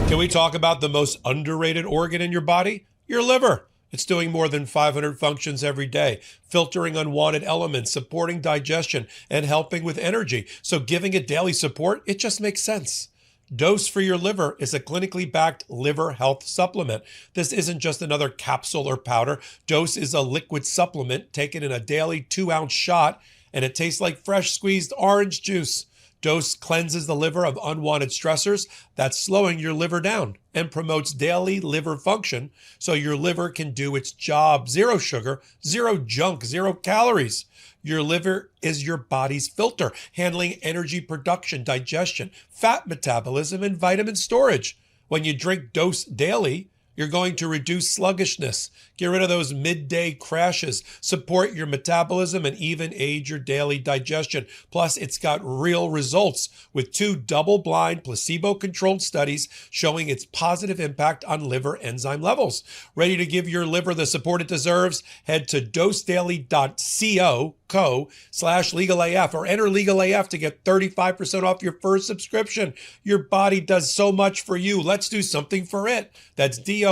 Can we talk about the most underrated organ in your body? Your liver. It's doing more than 500 functions every day, filtering unwanted elements, supporting digestion, and helping with energy. So giving it daily support, it just makes sense. Dose for Your Liver is a clinically backed liver health supplement. This isn't just another capsule or powder. Dose is a liquid supplement taken in a daily 2-ounce shot, and it tastes like fresh squeezed orange juice. Dose cleanses the liver of unwanted stressors that's slowing your liver down and promotes daily liver function so your liver can do its job. Zero sugar, zero junk, zero calories. Your liver is your body's filter, handling energy production, digestion, fat metabolism, and vitamin storage. When you drink Dose daily, you're going to reduce sluggishness, get rid of those midday crashes, support your metabolism, and even aid your daily digestion. Plus, it's got real results with 2 double-blind, placebo-controlled studies showing its positive impact on liver enzyme levels. Ready to give your liver the support it deserves? Head to dosedaily.co/LegalAF or enter Legal AF to get 35% off your first subscription. Your body does so much for you. Let's do something for it. That's dosedaily.co/LegalAF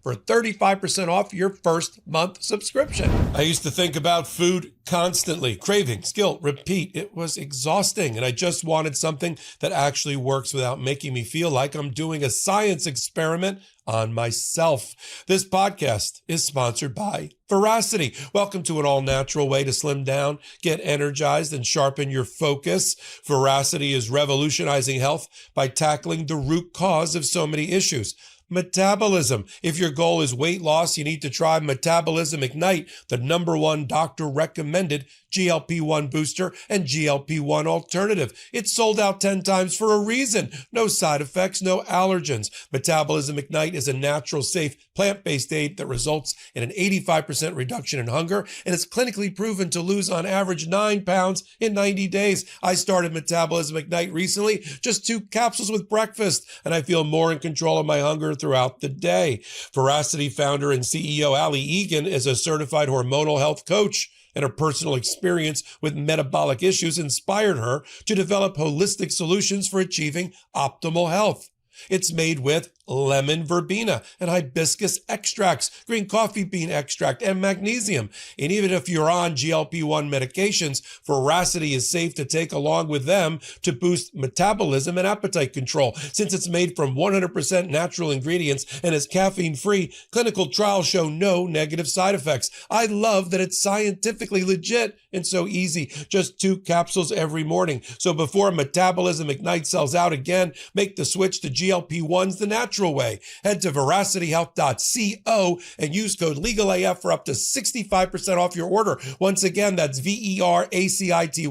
for 35% off your first month subscription. I used to think about food constantly, cravings, guilt, repeat. It was exhausting, and I just wanted something that actually works without making me feel like I'm doing a science experiment on myself. This podcast is sponsored by Veracity. Welcome to an all-natural way to slim down, get energized, and sharpen your focus. Veracity is revolutionizing health by tackling the root cause of so many issues. Metabolism. If your goal is weight loss, you need to try Metabolism Ignite, the #1 doctor-recommended GLP-1 booster and GLP-1 alternative. It's sold out 10 times for a reason. No side effects, no allergens. Metabolism Ignite is a natural, safe, plant-based aid that results in an 85% reduction in hunger, and it's clinically proven to lose on average 9 pounds in 90 days. I started Metabolism Ignite recently, just 2 capsules with breakfast, and I feel more in control of my hunger throughout the day. Veracity founder and CEO Ali Egan is a certified hormonal health coach, and her personal experience with metabolic issues inspired her to develop holistic solutions for achieving optimal health. It's made with lemon verbena and hibiscus extracts, green coffee bean extract, and magnesium. And even if you're on GLP-1 medications, Veracity is safe to take along with them to boost metabolism and appetite control. Since it's made from 100% natural ingredients and is caffeine-free, clinical trials show no negative side effects. I love that it's scientifically legit and so easy. Just 2 capsules every morning. So before Metabolism Ignite sells out again, make the switch to GLP-1s the natural way. Head to veracityhealth.co and use code LegalAF for up to 65% off your order. Once again, that's VERACITY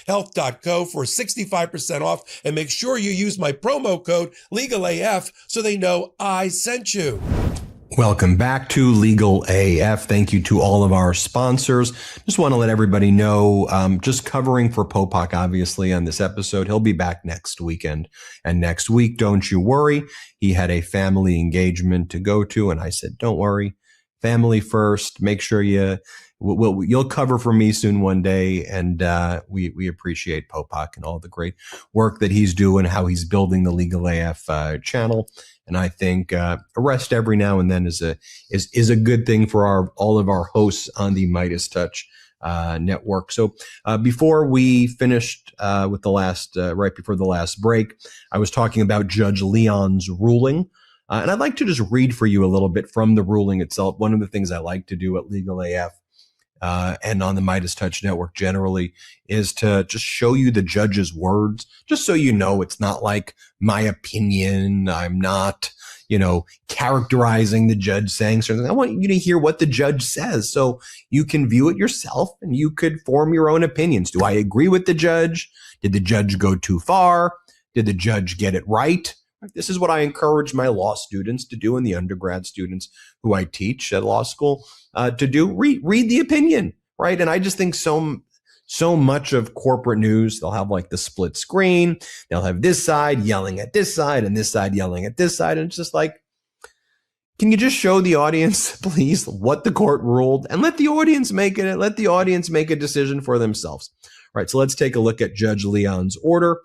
health.co for 65% off, and make sure you use my promo code LegalAF so they know I sent you. Welcome back to Legal AF. Thank you to all of our sponsors. Just want to let everybody know, just covering for Popok, obviously, on this episode. He'll be back next weekend. And next week, don't you worry. He had a family engagement to go to. And I said, don't worry. Family first. Make sure you'll cover for me soon one day. And we appreciate Popok and all the great work that he's doing, how he's building the Legal AF channel. And I think a rest every now and then is a good thing for all of our hosts on the Midas Touch Network. So before we finished with the last, right before the last break, I was talking about Judge Leon's ruling. And I'd like to just read for you a little bit from the ruling itself. One of the things I like to do at Legal AF and on the Midas Touch Network generally is to just show you the judge's words, just so you know it's not like my opinion. I'm not, characterizing the judge saying something. I want you to hear what the judge says so you can view it yourself and you could form your own opinions. Do I agree with the judge? Did the judge go too far? Did the judge get it right? This is what I encourage my law students to do and the undergrad students who I teach at law school to do. Read the opinion, right? And I just think so much of corporate news, they'll have like the split screen. They'll have this side yelling at this side and this side yelling at this side. And it's just like, can you just show the audience, please, what the court ruled and let the audience make a decision for themselves. All right. So let's take a look at Judge Leon's order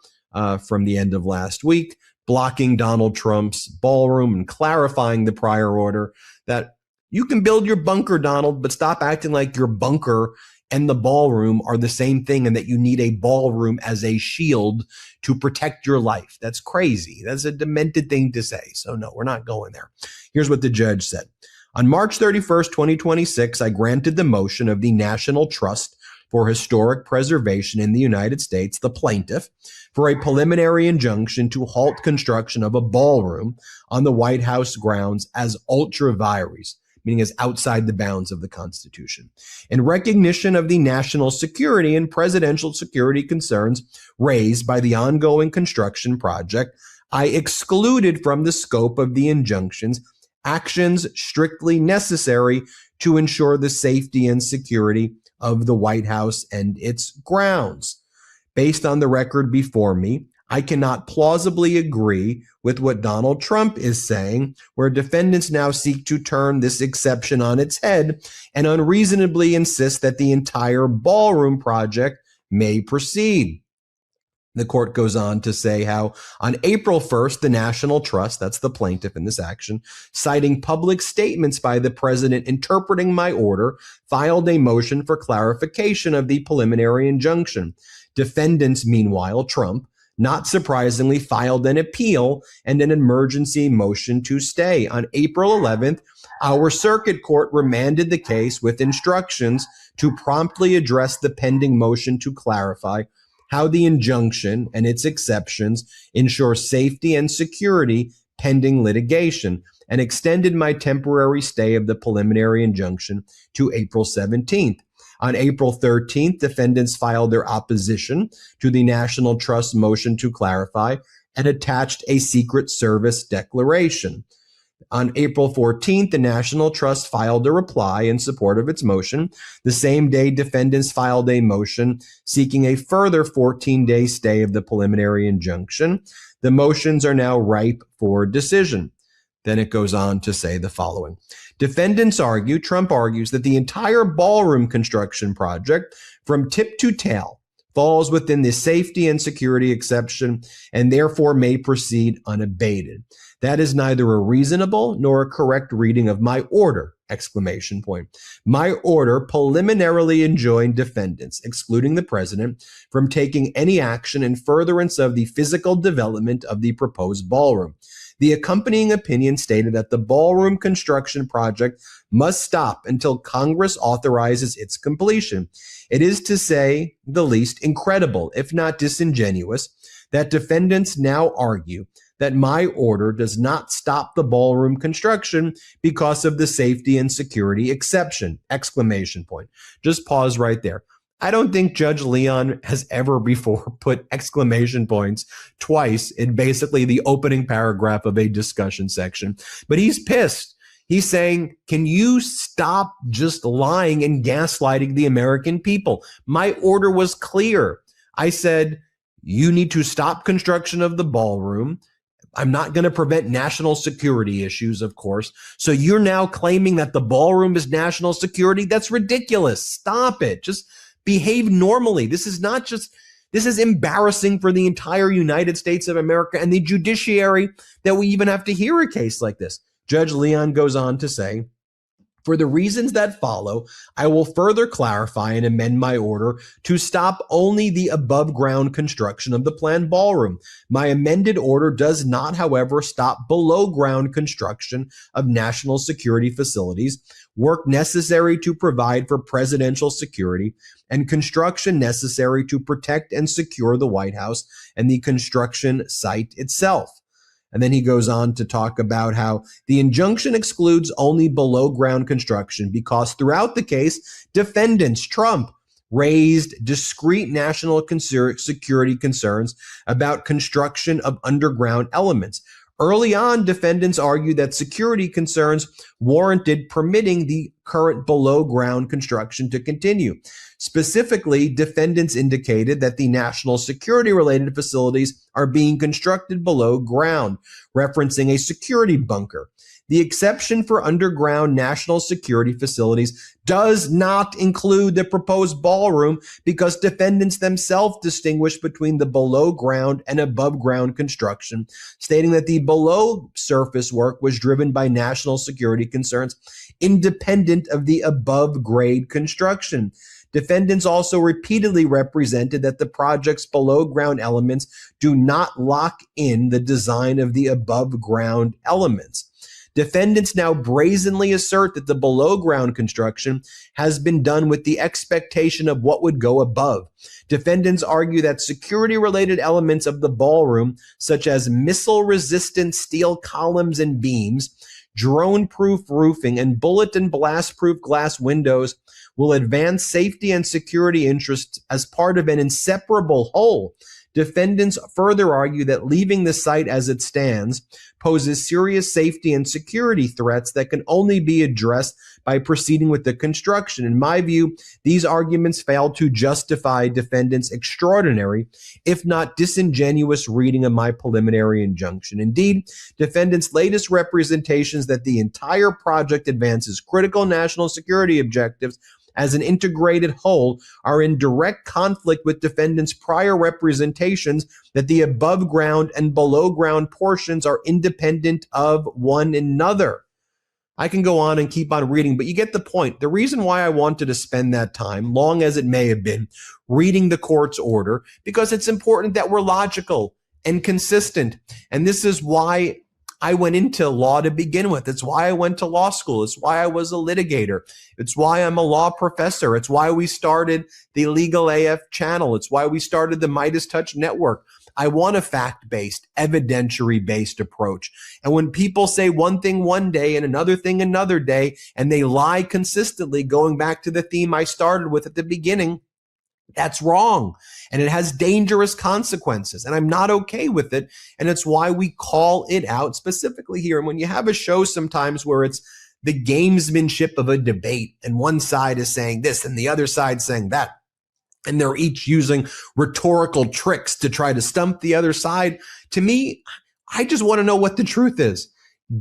from the end of last week, blocking Donald Trump's ballroom and clarifying the prior order that you can build your bunker, Donald, but stop acting like your bunker and the ballroom are the same thing and that you need a ballroom as a shield to protect your life. That's crazy. That's a demented thing to say. So no, we're not going there. Here's what the judge said. On March 31st, 2026, I granted the motion of the National Trust for Historic Preservation in the United States, the plaintiff, for a preliminary injunction to halt construction of a ballroom on the White House grounds as ultra vires, meaning as outside the bounds of the Constitution. In recognition of the national security and presidential security concerns raised by the ongoing construction project, I excluded from the scope of the injunctions actions strictly necessary to ensure the safety and security of the White House and its grounds. Based on the record before me, I cannot plausibly agree with what Donald Trump is saying, where defendants now seek to turn this exception on its head and unreasonably insist that the entire ballroom project may proceed. The court goes on to say how on April 1st, the National Trust, that's the plaintiff in this action, citing public statements by the president interpreting my order, filed a motion for clarification of the preliminary injunction. Defendants, meanwhile, Trump, not surprisingly, filed an appeal and an emergency motion to stay. On April 11th, our circuit court remanded the case with instructions to promptly address the pending motion to clarify how the injunction and its exceptions ensure safety and security pending litigation, and extended my temporary stay of the preliminary injunction to April 17th. On April 13th, defendants filed their opposition to the National Trust motion to clarify and attached a Secret Service declaration. On April 14th, the National Trust filed a reply in support of its motion. The same day, defendants filed a motion seeking a further 14-day stay of the preliminary injunction. The motions are now ripe for decision. Then it goes on to say the following. Trump argues that the entire ballroom construction project from tip to tail falls within the safety and security exception and therefore may proceed unabated. That is neither a reasonable nor a correct reading of my order, ! My order preliminarily enjoined defendants, excluding the president, from taking any action in furtherance of the physical development of the proposed ballroom. The accompanying opinion stated that the ballroom construction project must stop until Congress authorizes its completion. It is, to say the least, incredible, if not disingenuous, that defendants now argue that my order does not stop the ballroom construction because of the safety and security exception, ! Just pause right there. I don't think Judge Leon has ever before put exclamation points twice in basically the opening paragraph of a discussion section, but he's pissed. He's saying, can you stop just lying and gaslighting the American people? My order was clear. I said, you need to stop construction of the ballroom. I'm not going to prevent national security issues, of course. So you're now claiming that the ballroom is national security? That's ridiculous. Stop it. Just behave normally. This is embarrassing for the entire United States of America and the judiciary that we even have to hear a case like this. Judge Leon goes on to say, For the reasons that follow, I will further clarify and amend my order to stop only the above-ground construction of the planned ballroom. My amended order does not, however, stop below-ground construction of national security facilities, work necessary to provide for presidential security, and construction necessary to protect and secure the White House and the construction site itself. And then he goes on to talk about how the injunction excludes only below ground construction because throughout the case, defendants, Trump, raised discrete national security concerns about construction of underground elements. Early on, defendants argued that security concerns warranted permitting the current below ground construction to continue. Specifically, defendants indicated that the national security related facilities are being constructed below ground, referencing a security bunker. The exception for underground national security facilities does not include the proposed ballroom because defendants themselves distinguish between the below ground and above ground construction, stating that the below surface work was driven by national security concerns independent of the above grade construction. Defendants also repeatedly represented that the project's below ground elements do not lock in the design of the above ground elements. Defendants now brazenly assert that the below ground construction has been done with the expectation of what would go above. Defendants argue that security related elements of the ballroom, such as missile resistant steel columns and beams, drone proof roofing, and bullet and blast proof glass windows will advance safety and security interests as part of an inseparable whole. Defendants further argue that leaving the site as it stands poses serious safety and security threats that can only be addressed by proceeding with the construction. In my view, these arguments fail to justify defendants' extraordinary, if not disingenuous, reading of my preliminary injunction. Indeed, defendants' latest representations that the entire project advances critical national security objectives as an integrated whole are in direct conflict with defendants' prior representations that the above ground and below ground portions are independent of one another. I can go on and keep on reading, but you get the point. The reason why I wanted to spend that time, long as it may have been, reading the court's order, because it's important that we're logical and consistent. And this is why I went into law to begin with. It's why I went to law school. It's why I was a litigator. It's why I'm a law professor. It's why we started the Legal AF channel. It's why we started the Midas Touch Network. I want a fact-based, evidentiary-based approach. And when people say one thing one day and another thing another day, and they lie consistently, going back to the theme I started with at the beginning, that's wrong. And it has dangerous consequences. And I'm not okay with it. And it's why we call it out specifically here. And when you have a show sometimes where it's the gamesmanship of a debate and one side is saying this and the other side saying that, and they're each using rhetorical tricks to try to stump the other side, to me, I just want to know what the truth is.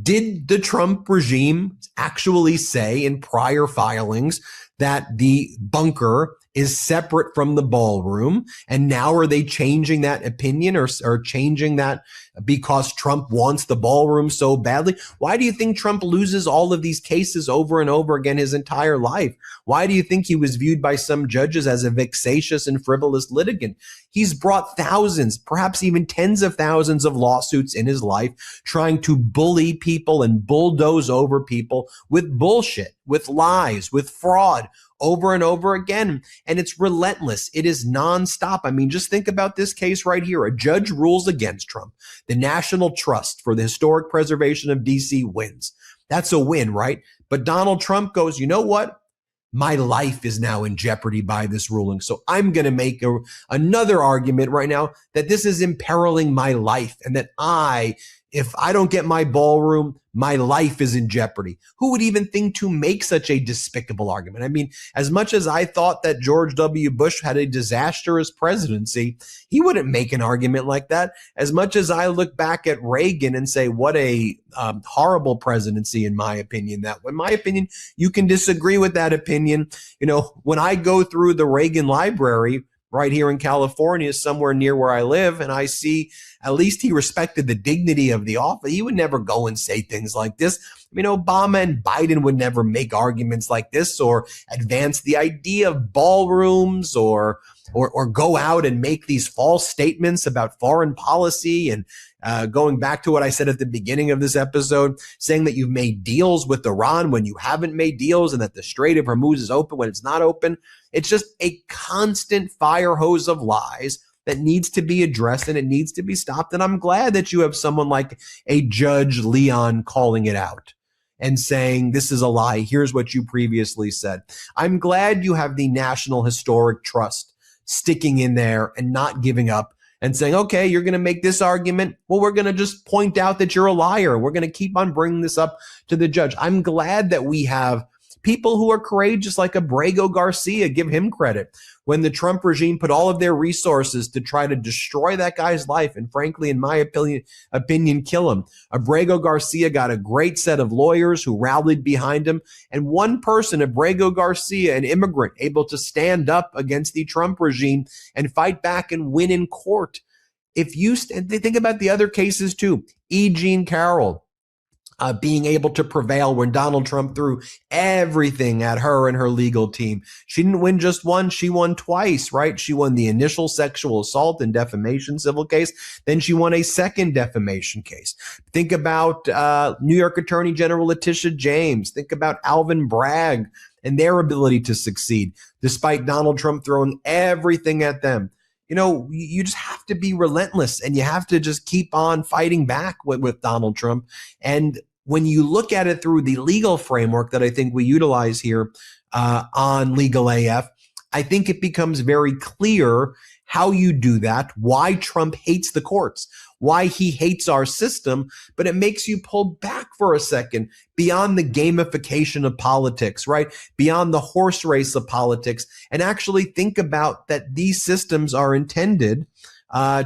Did the Trump regime actually say in prior filings that the bunker is separate from the ballroom? And now are they changing that opinion or changing that because Trump wants the ballroom so badly? Why do you think Trump loses all of these cases over and over again his entire life? Why do you think he was viewed by some judges as a vexatious and frivolous litigant? He's brought thousands, perhaps even tens of thousands of lawsuits in his life, trying to bully people and bulldoze over people with bullshit, with lies, with fraud, over and over again. And it's relentless. It is nonstop. I mean, just think about this case right here. A judge rules against Trump. The National Trust for the Historic Preservation of D.C. wins. That's a win, right? But Donald Trump goes, you know what? My life is now in jeopardy by this ruling. So I'm going to make another argument right now that this is imperiling my life and that if I don't get my ballroom, my life is in jeopardy. Who would even think to make such a despicable argument? I mean, as much as I thought that George W. Bush had a disastrous presidency, he wouldn't make an argument like that. As much as I look back at Reagan and say, what a horrible presidency, in my opinion, in my opinion, you can disagree with that opinion. You know, when I go through the Reagan Library right here in California, somewhere near where I live, and I see At least he respected the dignity of the office. He would never go and say things like this. I mean, Obama and Biden would never make arguments like this or advance the idea of ballrooms or go out and make these false statements about foreign policy. And going back to what I said at the beginning of this episode, saying that you've made deals with Iran when you haven't made deals and that the Strait of Hormuz is open when it's not open. It's just a constant fire hose of lies that needs to be addressed and it needs to be stopped. And I'm glad that you have someone like a Judge Leon calling it out and saying, this is a lie. Here's what you previously said. I'm glad you have the National Historic Trust sticking in there and not giving up and saying, okay, you're going to make this argument. Well, we're going to just point out that you're a liar. We're going to keep on bringing this up to the judge. I'm glad that we have people who are courageous like Abrego Garcia. Give him credit. When the Trump regime put all of their resources to try to destroy that guy's life and frankly, in my opinion, kill him, Abrego Garcia got a great set of lawyers who rallied behind him. And one person, Abrego Garcia, an immigrant, able to stand up against the Trump regime and fight back and win in court. If you think about the other cases too, E. Jean Carroll, being able to prevail when Donald Trump threw everything at her and her legal team. She didn't win just once, she won twice, right? She won the initial sexual assault and defamation civil case. Then she won a second defamation case. Think about New York Attorney General Letitia James. Think about Alvin Bragg and their ability to succeed, despite Donald Trump throwing everything at them. You just have to be relentless and you have to just keep on fighting back with Donald Trump. And when you look at it through the legal framework that I think we utilize here on Legal AF, I think it becomes very clear how you do that, why Trump hates the courts, why he hates our system, but it makes you pull back for a second beyond the gamification of politics, right? Beyond the horse race of politics, and actually think about that these systems are intended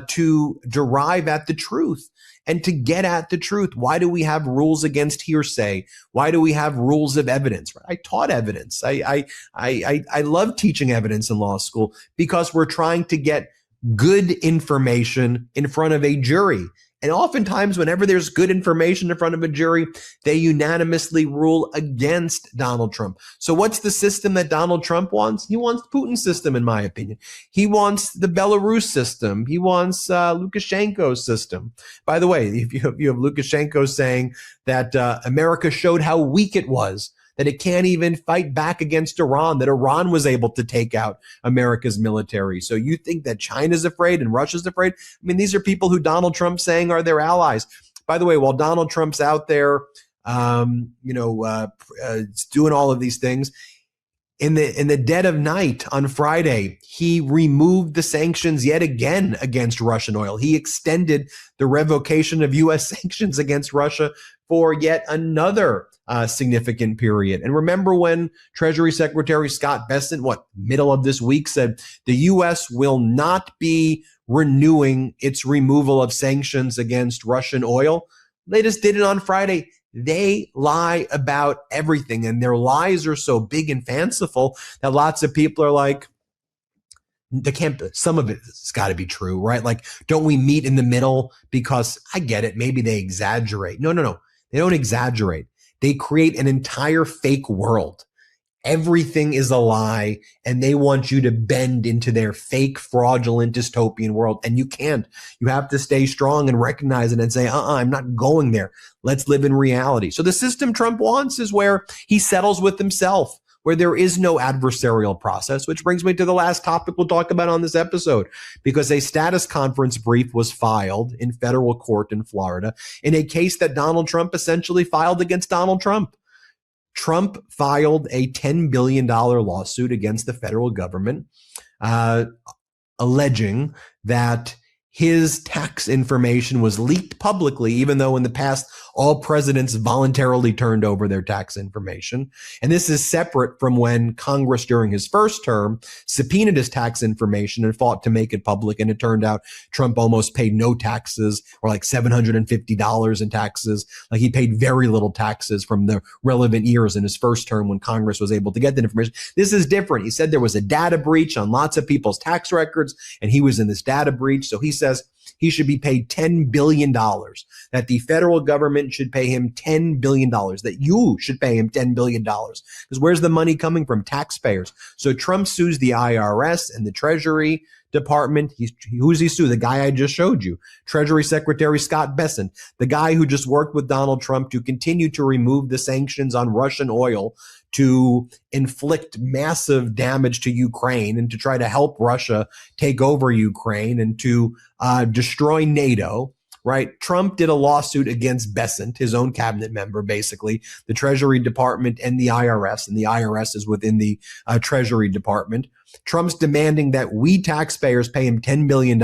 to derive at the truth and to get at the truth. Why do we have rules against hearsay? Why do we have rules of evidence? I taught evidence. I love teaching evidence in law school because we're trying to get good information in front of a jury. And oftentimes, whenever there's good information in front of a jury, they unanimously rule against Donald Trump. So what's the system that Donald Trump wants? He wants Putin's system, in my opinion. He wants the Belarus system. He wants Lukashenko's system. By the way, if you have Lukashenko saying that America showed how weak it was, that it can't even fight back against Iran, that Iran was able to take out America's military. So you think that China's afraid and Russia's afraid? I mean, these are people who Donald Trump's saying are their allies. By the way, while Donald Trump's out there, doing all of these things, in the dead of night on Friday, he removed the sanctions yet again against Russian oil. He extended the revocation of U.S. sanctions against Russia for yet another significant period. And remember when Treasury Secretary Scott Bessent, middle of this week, said the U.S. will not be renewing its removal of sanctions against Russian oil? They just did it on Friday. They lie about everything, and their lies are so big and fanciful that lots of people are like, some of it's got to be true, right? Like, don't we meet in the middle? Because I get it. Maybe they exaggerate. No. They don't exaggerate. They create an entire fake world. Everything is a lie, and they want you to bend into their fake, fraudulent, dystopian world. And you can't. You have to stay strong and recognize it and say, I'm not going there. Let's live in reality. So the system Trump wants is where he settles with himself, where there is no adversarial process, which brings me to the last topic we'll talk about on this episode, because a status conference brief was filed in federal court in Florida in a case that Donald Trump essentially filed against Donald Trump. Trump filed a $10 billion lawsuit against the federal government, alleging that his tax information was leaked publicly, even though in the past all presidents voluntarily turned over their tax information. And this is separate from when Congress during his first term subpoenaed his tax information and fought to make it public. And it turned out Trump almost paid no taxes, or like $750 in taxes. Like, he paid very little taxes from the relevant years in his first term when Congress was able to get that information. This is different. He said there was a data breach on lots of people's tax records, and he was in this data breach. So he said says he should be paid $10 billion, that the federal government should pay him $10 billion, that you should pay him $10 billion. Because where's the money coming from? Taxpayers. So Trump sues the IRS and the Treasury Department. Who's he sue? The guy I just showed you, Treasury Secretary Scott Bessent, the guy who just worked with Donald Trump to continue to remove the sanctions on Russian oil, to inflict massive damage to Ukraine and to try to help Russia take over Ukraine and to destroy NATO. Right? Trump did a lawsuit against Bessent, his own cabinet member, basically, the Treasury Department and the IRS is within the Treasury Department. Trump's demanding that we taxpayers pay him $10 billion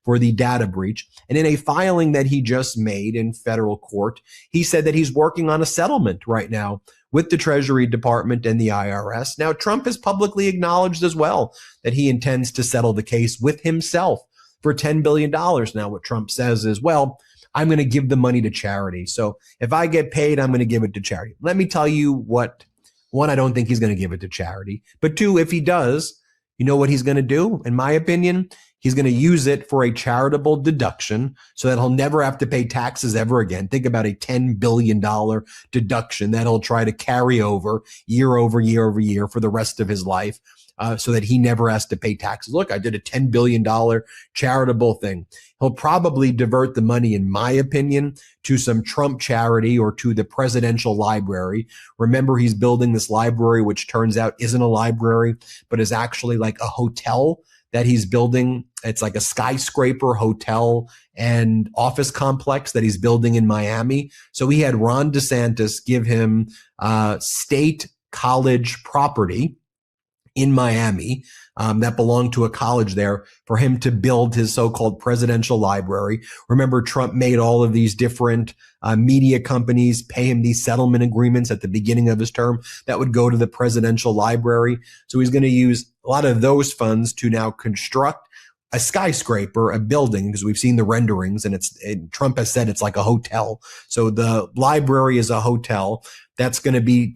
for the data breach. And in a filing that he just made in federal court, he said that he's working on a settlement right now with the Treasury Department and the IRS. Now, Trump has publicly acknowledged as well that he intends to settle the case with himself for $10 billion. Now, what Trump says is, well, I'm going to give the money to charity. So if I get paid, I'm going to give it to charity. Let me tell you what, one, I don't think he's going to give it to charity. But two, if he does, you know what he's going to do? In my opinion, he's going to use it for a charitable deduction so that he'll never have to pay taxes ever again. Think about a $10 billion deduction that he'll try to carry over year over year for the rest of his life. So that he never has to pay taxes. Look, I did a $10 billion charitable thing. He'll probably divert the money, in my opinion, to some Trump charity or to the presidential library. Remember, he's building this library, which turns out isn't a library, but is actually like a hotel that he's building. It's like a skyscraper hotel and office complex that he's building in Miami. So he had Ron DeSantis give him state college property in Miami that belonged to a college there for him to build his so-called presidential library. Remember, Trump made all of these different media companies pay him these settlement agreements at the beginning of his term that would go to the presidential library. So he's going to use a lot of those funds to now construct a skyscraper, a building, because we've seen the renderings, and Trump has said it's like a hotel. So the library is a hotel that's going to be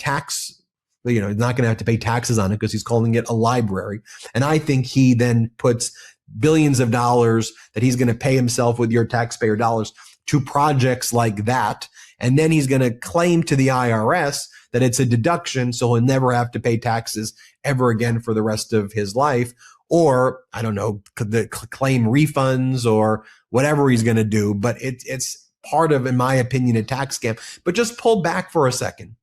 he's not going to have to pay taxes on it because he's calling it a library. And I think he then puts billions of dollars that he's going to pay himself with your taxpayer dollars to projects like that. And then he's going to claim to the IRS that it's a deduction, so he'll never have to pay taxes ever again for the rest of his life. Or, I don't know, claim refunds or whatever he's going to do. But it's part of, in my opinion, a tax scam. But just pull back for a second.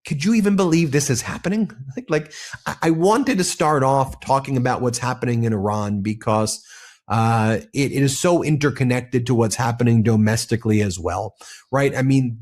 Could you even believe this is happening? I wanted to start off talking about what's happening in Iran because it is so interconnected to what's happening domestically as well, right? I mean,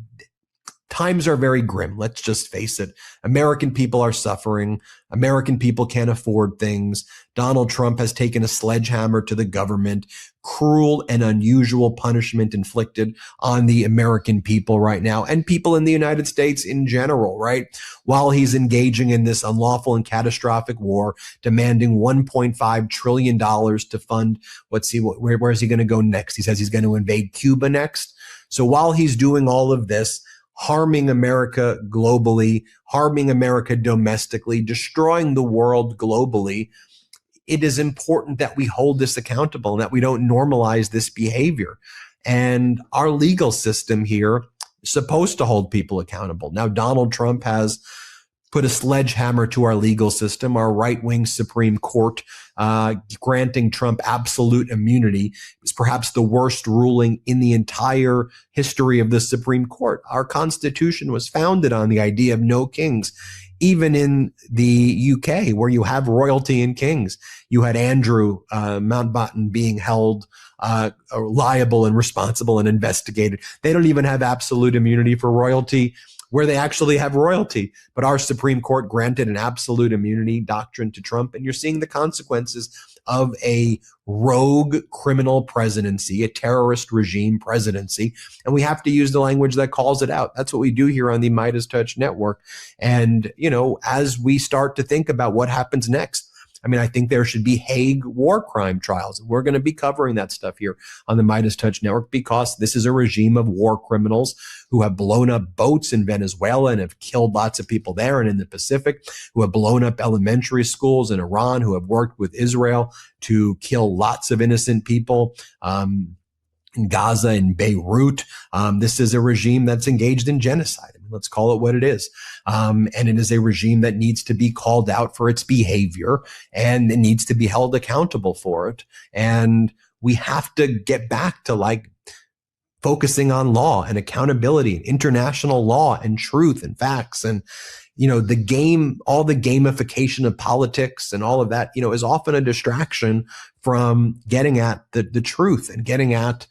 times are very grim. Let's just face it. American people are suffering. American people can't afford things. Donald Trump has taken a sledgehammer to the government. Cruel and unusual punishment inflicted on the American people right now and people in the United States in general, right? While he's engaging in this unlawful and catastrophic war, demanding $1.5 trillion to fund, where is he going to go next? He says he's going to invade Cuba next. So while he's doing all of this, harming America globally, harming America domestically, destroying the world globally, it is important that we hold this accountable and that we don't normalize this behavior. And our legal system here is supposed to hold people accountable. Now, Donald Trump has put a sledgehammer to our legal system, our right-wing Supreme Court, granting Trump absolute immunity is perhaps the worst ruling in the entire history of the Supreme Court. Our Constitution was founded on the idea of no kings. Even in the UK, where you have royalty and kings, you had Andrew Mountbatten being held liable and responsible and investigated. They don't even have absolute immunity for royalty where they actually have royalty. But our Supreme Court granted an absolute immunity doctrine to Trump, and you're seeing the consequences of a rogue criminal presidency, a terrorist regime presidency. And we have to use the language that calls it out. That's what we do here on the Midas Touch Network. And, as we start to think about what happens next, I mean, I think there should be Hague war crime trials. We're going to be covering that stuff here on the Midas Touch Network because this is a regime of war criminals who have blown up boats in Venezuela and have killed lots of people there and in the Pacific, who have blown up elementary schools in Iran, who have worked with Israel to kill lots of innocent people. In Gaza and Beirut. This is a regime that's engaged in genocide. I mean, let's call it what it is. And it is a regime that needs to be called out for its behavior and it needs to be held accountable for it. And we have to get back to like focusing on law and accountability, international law and truth and facts. And, you know, the game, all the gamification of politics and all of that, you know, is often a distraction from getting at the truth and getting at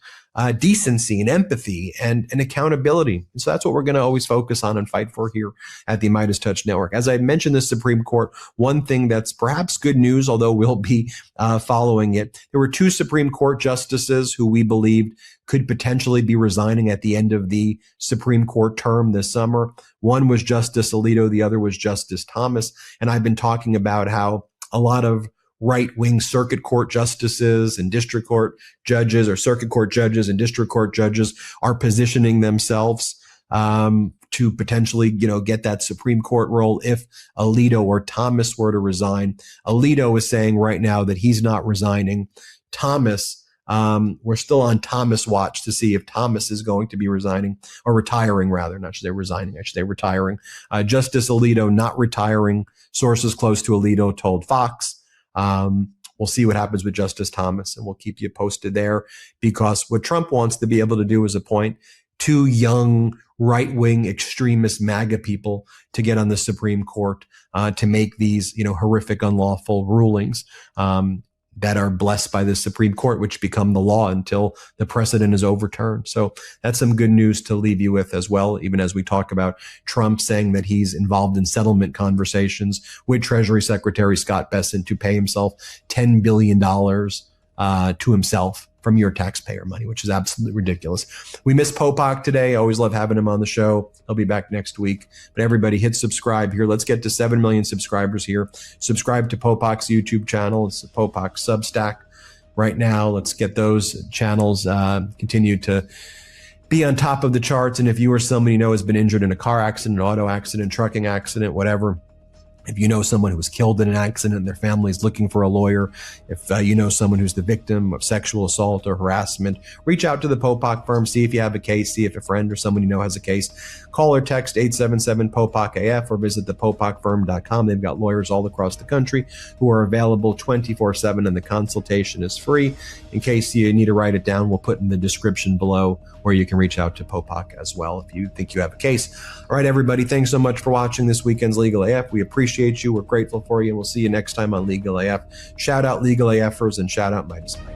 decency and empathy and accountability. And so that's what we're going to always focus on and fight for here at the Midas Touch Network. As I mentioned, the Supreme Court, one thing that's perhaps good news, although we'll be following it, there were 2 Supreme Court justices who we believed could potentially be resigning at the end of the Supreme Court term this summer. One was Justice Alito, the other was Justice Thomas. And I've been talking about how a lot of right-wing circuit court justices and district court judges or circuit court judges and district court judges are positioning themselves to potentially, you know, get that Supreme Court role if Alito or Thomas were to resign. Alito is saying right now that he's not resigning. Thomas, we're still on Thomas watch to see if Thomas is going to be resigning or retiring rather, not should say resigning, I should say retiring. Justice Alito not retiring. Sources close to Alito told Fox. We'll see what happens with Justice Thomas and we'll keep you posted there because what Trump wants to be able to do is appoint 2 young right-wing extremist MAGA people to get on the Supreme Court, to make these, you know, horrific, unlawful rulings, that are blessed by the Supreme Court, which become the law until the precedent is overturned. So that's some good news to leave you with as well, even as we talk about Trump saying that he's involved in settlement conversations with Treasury Secretary Scott Bessent to pay himself $10 billion to himself from your taxpayer money, which is absolutely ridiculous. We miss Popok today. I always love having him on the show. He'll be back next week. But everybody hit subscribe here. Let's get to 7 million subscribers here. Subscribe to Popok's YouTube channel. It's the Popok Substack right now. Let's get those channels continue to be on top of the charts. And if you or somebody you know has been injured in a car accident, an auto accident, trucking accident, whatever, if you know someone who was killed in an accident and their family is looking for a lawyer, if you know someone who's the victim of sexual assault or harassment, reach out to the Popok firm, see if you have a case, see if a friend or someone you know has a case. Call or text 877-POPOK-AF or visit thepopokfirm.com. They've got lawyers all across the country who are available 24/7 and the consultation is free. In case you need to write it down, we'll put in the description below where you can reach out to Popok as well if you think you have a case. All right, everybody, thanks so much for watching this weekend's Legal AF. We appreciate you. We're grateful for you, and we'll see you next time on Legal AF. Shout out Legal AFers and shout out Meiselas.